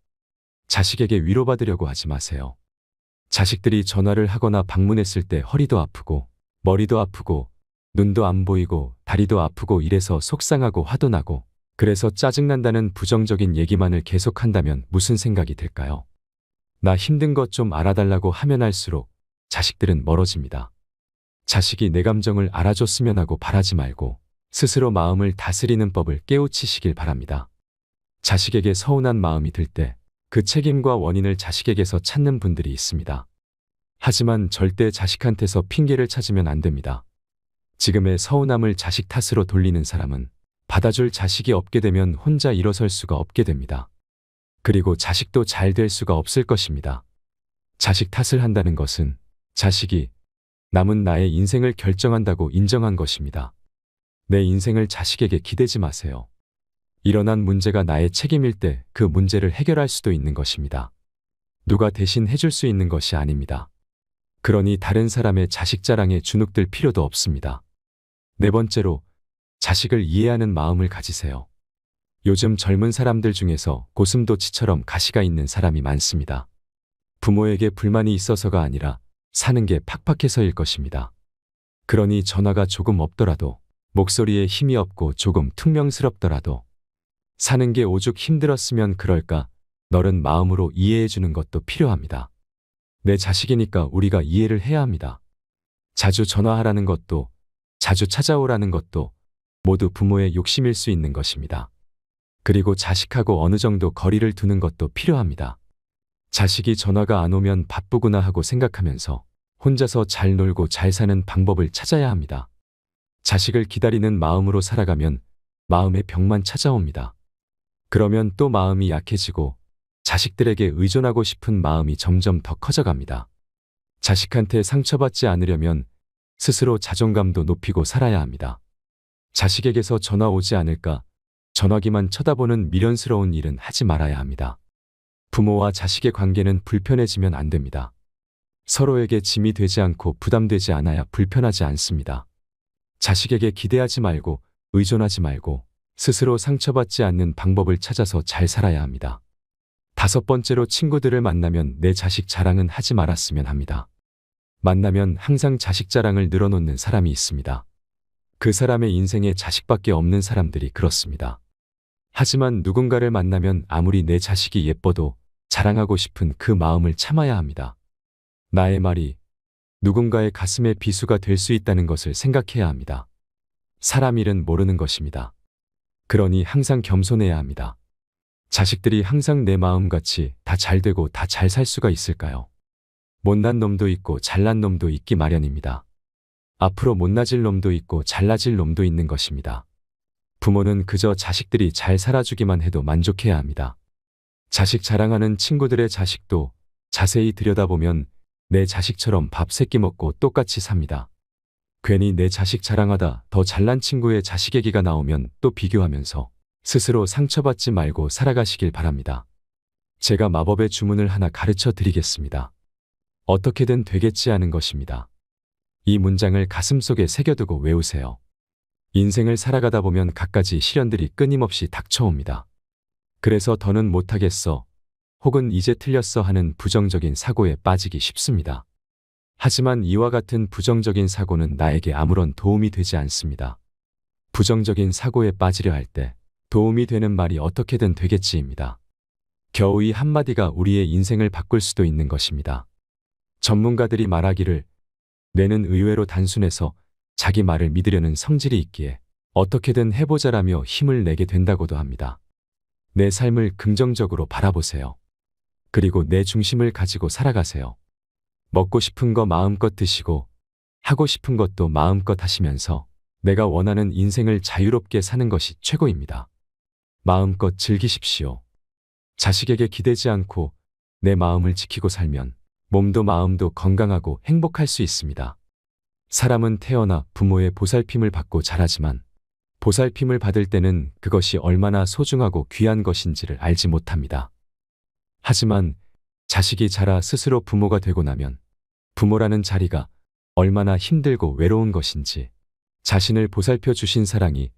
자식에게 위로받으려고 하지 마세요. 자식들이 전화를 하거나 방문했을 때 허리도 아프고 머리도 아프고 눈도 안 보이고 다리도 아프고 이래서 속상하고 화도 나고 그래서 짜증난다는 부정적인 얘기만을 계속한다면 무슨 생각이 들까요? 나 힘든 것 좀 알아달라고 하면 할수록 자식들은 멀어집니다. 자식이 내 감정을 알아줬으면 하고 바라지 말고 스스로 마음을 다스리는 법을 깨우치시길 바랍니다. 자식에게 서운한 마음이 들 때 그 책임과 원인을 자식에게서 찾는 분들이 있습니다. 하지만 절대 자식한테서 핑계를 찾으면 안 됩니다. 지금의 서운함을 자식 탓으로 돌리는 사람은 받아줄 자식이 없게 되면 혼자 일어설 수가 없게 됩니다. 그리고 자식도 잘 될 수가 없을 것입니다. 자식 탓을 한다는 것은 자식이 남은 나의 인생을 결정한다고 인정한 것입니다. 내 인생을 자식에게 기대지 마세요. 일어난 문제가 나의 책임일 때 그 문제를 해결할 수도 있는 것입니다. 누가 대신 해줄 수 있는 것이 아닙니다. 그러니 다른 사람의 자식 자랑에 주눅들 필요도 없습니다. 네 번째로 자식을 이해하는 마음을 가지세요. 요즘 젊은 사람들 중에서 고슴도치처럼 가시가 있는 사람이 많습니다. 부모에게 불만이 있어서가 아니라 사는 게 팍팍해서일 것입니다. 그러니 전화가 조금 없더라도 목소리에 힘이 없고 조금 퉁명스럽더라도 사는 게 오죽 힘들었으면 그럴까 너른 마음으로 이해해 주는 것도 필요합니다. 내 자식이니까 우리가 이해를 해야 합니다. 자주 전화하라는 것도 자주 찾아오라는 것도 모두 부모의 욕심일 수 있는 것입니다. 그리고 자식하고 어느 정도 거리를 두는 것도 필요합니다. 자식이 전화가 안 오면 바쁘구나 하고 생각하면서 혼자서 잘 놀고 잘 사는 방법을 찾아야 합니다. 자식을 기다리는 마음으로 살아가면 마음의 병만 찾아옵니다. 그러면 또 마음이 약해지고 자식들에게 의존하고 싶은 마음이 점점 더 커져갑니다. 자식한테 상처받지 않으려면 스스로 자존감도 높이고 살아야 합니다. 자식에게서 전화 오지 않을까 전화기만 쳐다보는 미련스러운 일은 하지 말아야 합니다. 부모와 자식의 관계는 불편해지면 안 됩니다. 서로에게 짐이 되지 않고 부담되지 않아야 불편하지 않습니다. 자식에게 기대하지 말고 의존하지 말고 스스로 상처받지 않는 방법을 찾아서 잘 살아야 합니다. 다섯 번째로 친구들을 만나면 내 자식 자랑은 하지 말았으면 합니다. 만나면 항상 자식 자랑을 늘어놓는 사람이 있습니다. 그 사람의 인생에 자식밖에 없는 사람들이 그렇습니다. 하지만 누군가를 만나면 아무리 내 자식이 예뻐도 자랑하고 싶은 그 마음을 참아야 합니다. 나의 말이 누군가의 가슴에 비수가 될 수 있다는 것을 생각해야 합니다. 사람 일은 모르는 것입니다. 그러니 항상 겸손해야 합니다. 자식들이 항상 내 마음같이 다 잘되고 다 잘 살 수가 있을까요? 못난 놈도 있고 잘난 놈도 있기 마련입니다. 앞으로 못나질 놈도 있고 잘나질 놈도 있는 것입니다. 부모는 그저 자식들이 잘 살아주기만 해도 만족해야 합니다. 자식 자랑하는 친구들의 자식도 자세히 들여다보면 내 자식처럼 밥 세 끼 먹고 똑같이 삽니다. 괜히 내 자식 자랑하다 더 잘난 친구의 자식 얘기가 나오면 또 비교하면서 스스로 상처받지 말고 살아가시길 바랍니다. 제가 마법의 주문을 하나 가르쳐 드리겠습니다. 어떻게든 되겠지 하는 것입니다. 이 문장을 가슴속에 새겨두고 외우세요. 인생을 살아가다 보면 갖가지 시련들이 끊임없이 닥쳐옵니다. 그래서 더는 못하겠어 혹은 이제 틀렸어 하는 부정적인 사고에 빠지기 쉽습니다. 하지만 이와 같은 부정적인 사고는 나에게 아무런 도움이 되지 않습니다. 부정적인 사고에 빠지려 할 때 도움이 되는 말이 어떻게든 되겠지입니다. 겨우 이 한마디가 우리의 인생을 바꿀 수도 있는 것입니다. 전문가들이 말하기를 뇌는 의외로 단순해서 자기 말을 믿으려는 성질이 있기에 어떻게든 해보자라며 힘을 내게 된다고도 합니다. 내 삶을 긍정적으로 바라보세요. 그리고 내 중심을 가지고 살아가세요. 먹고 싶은 거 마음껏 드시고 하고 싶은 것도 마음껏 하시면서 내가 원하는 인생을 자유롭게 사는 것이 최고입니다. 마음껏 즐기십시오. 자식에게 기대지 않고 내 마음을 지키고 살면 몸도 마음도 건강하고 행복할 수 있습니다. 사람은 태어나 부모의 보살핌을 받고 자라지만 보살핌을 받을 때는 그것이 얼마나 소중하고 귀한 것인지를 알지 못합니다. 하지만 자식이 자라 스스로 부모가 되고 나면 부모라는 자리가 얼마나 힘들고 외로운 것인지, 자신을 보살펴 주신 사랑이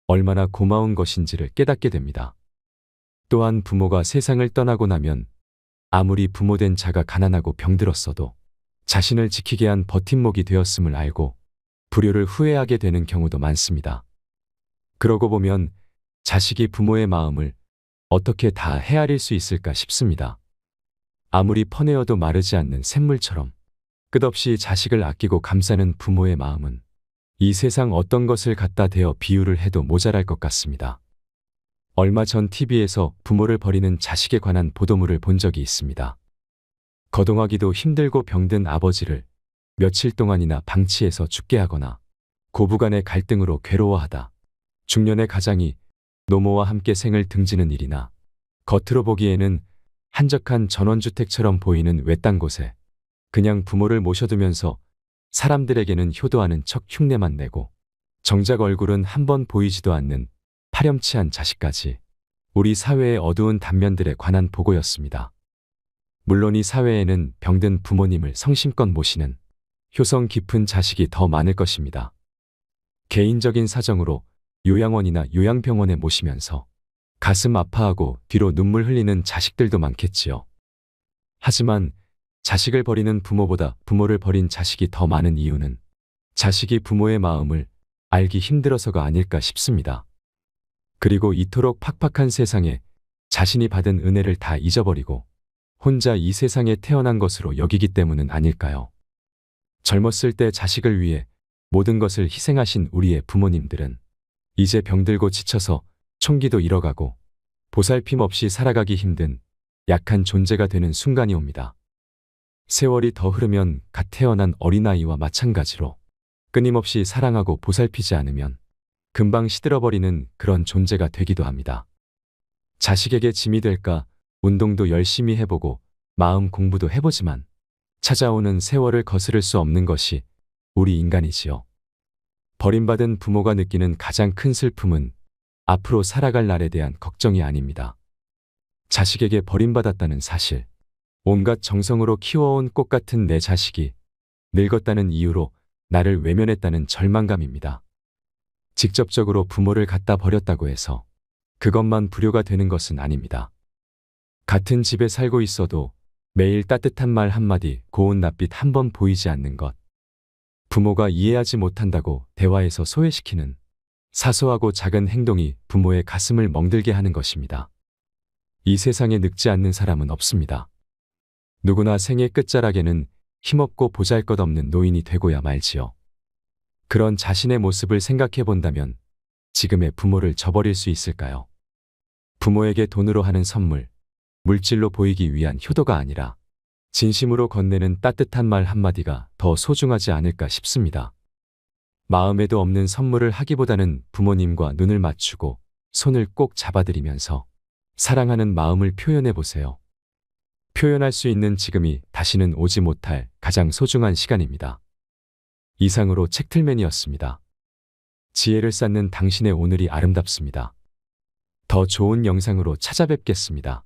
얼마나 고마운 것인지를 깨닫게 됩니다. 또한 부모가 세상을 떠나고 나면 아무리 부모된 자가 가난하고 병들었어도 자신을 지키게 한 버팀목이 되었음을 알고 불효를 후회하게 되는 경우도 많습니다. 그러고 보면 자식이 부모의 마음을 어떻게 다 헤아릴 수 있을까 싶습니다. 아무리 퍼내어도 마르지 않는 샘물처럼 끝없이 자식을 아끼고 감싸는 부모의 마음은 이 세상 어떤 것을 갖다 대어 비유를 해도 모자랄 것 같습니다. 얼마 전 TV에서 부모를 버리는 자식에 관한 보도물을 본 적이 있습니다. 거동하기도 힘들고 병든 아버지를 며칠 동안이나 방치해서 죽게 하거나 고부간의 갈등으로 괴로워하다 중년의 가장이 노모와 함께 생을 등지는 일이나 겉으로 보기에는 한적한 전원주택처럼 보이는 외딴 곳에 그냥 부모를 모셔두면서 사람들에게는 효도하는 척 흉내만 내고 정작 얼굴은 한 번 보이지도 않는 파렴치한 자식까지, 우리 사회의 어두운 단면들에 관한 보고였습니다. 물론 이 사회에는 병든 부모님을 성심껏 모시는 효성 깊은 자식이 더 많을 것입니다. 개인적인 사정으로 요양원이나 요양병원에 모시면서 가슴 아파하고 뒤로 눈물 흘리는 자식들도 많겠지요. 하지만 자식을 버리는 부모보다 부모를 버린 자식이 더 많은 이유는 자식이 부모의 마음을 알기 힘들어서가 아닐까 싶습니다. 그리고 이토록 팍팍한 세상에 자신이 받은 은혜를 다 잊어버리고 혼자 이 세상에 태어난 것으로 여기기 때문은 아닐까요? 젊었을 때 자식을 위해 모든 것을 희생하신 우리의 부모님들은 이제 병들고 지쳐서 총기도 잃어가고 보살핌 없이 살아가기 힘든 약한 존재가 되는 순간이 옵니다. 세월이 더 흐르면 갓 태어난 어린아이와 마찬가지로 끊임없이 사랑하고 보살피지 않으면 금방 시들어버리는 그런 존재가 되기도 합니다. 자식에게 짐이 될까 운동도 열심히 해보고 마음 공부도 해보지만 찾아오는 세월을 거스를 수 없는 것이 우리 인간이지요. 버림받은 부모가 느끼는 가장 큰 슬픔은 앞으로 살아갈 날에 대한 걱정이 아닙니다. 자식에게 버림받았다는 사실, 온갖 정성으로 키워온 꽃 같은 내 자식이 늙었다는 이유로 나를 외면했다는 절망감입니다. 직접적으로 부모를 갖다 버렸다고 해서 그것만 불효가 되는 것은 아닙니다. 같은 집에 살고 있어도 매일 따뜻한 말 한마디, 고운 낯빛 한 번 보이지 않는 것, 부모가 이해하지 못한다고 대화에서 소외시키는 사소하고 작은 행동이 부모의 가슴을 멍들게 하는 것입니다. 이 세상에 늙지 않는 사람은 없습니다. 누구나 생의 끝자락에는 힘없고 보잘것없는 노인이 되고야 말지요. 그런 자신의 모습을 생각해 본다면 지금의 부모를 저버릴 수 있을까요? 부모에게 돈으로 하는 선물, 물질로 보이기 위한 효도가 아니라 진심으로 건네는 따뜻한 말 한마디가 더 소중하지 않을까 싶습니다. 마음에도 없는 선물을 하기보다는 부모님과 눈을 맞추고 손을 꼭 잡아드리면서 사랑하는 마음을 표현해 보세요. 표현할 수 있는 지금이 다시는 오지 못할 가장 소중한 시간입니다. 이상으로 책틀맨이었습니다. 지혜를 쌓는 당신의 오늘이 아름답습니다. 더 좋은 영상으로 찾아뵙겠습니다.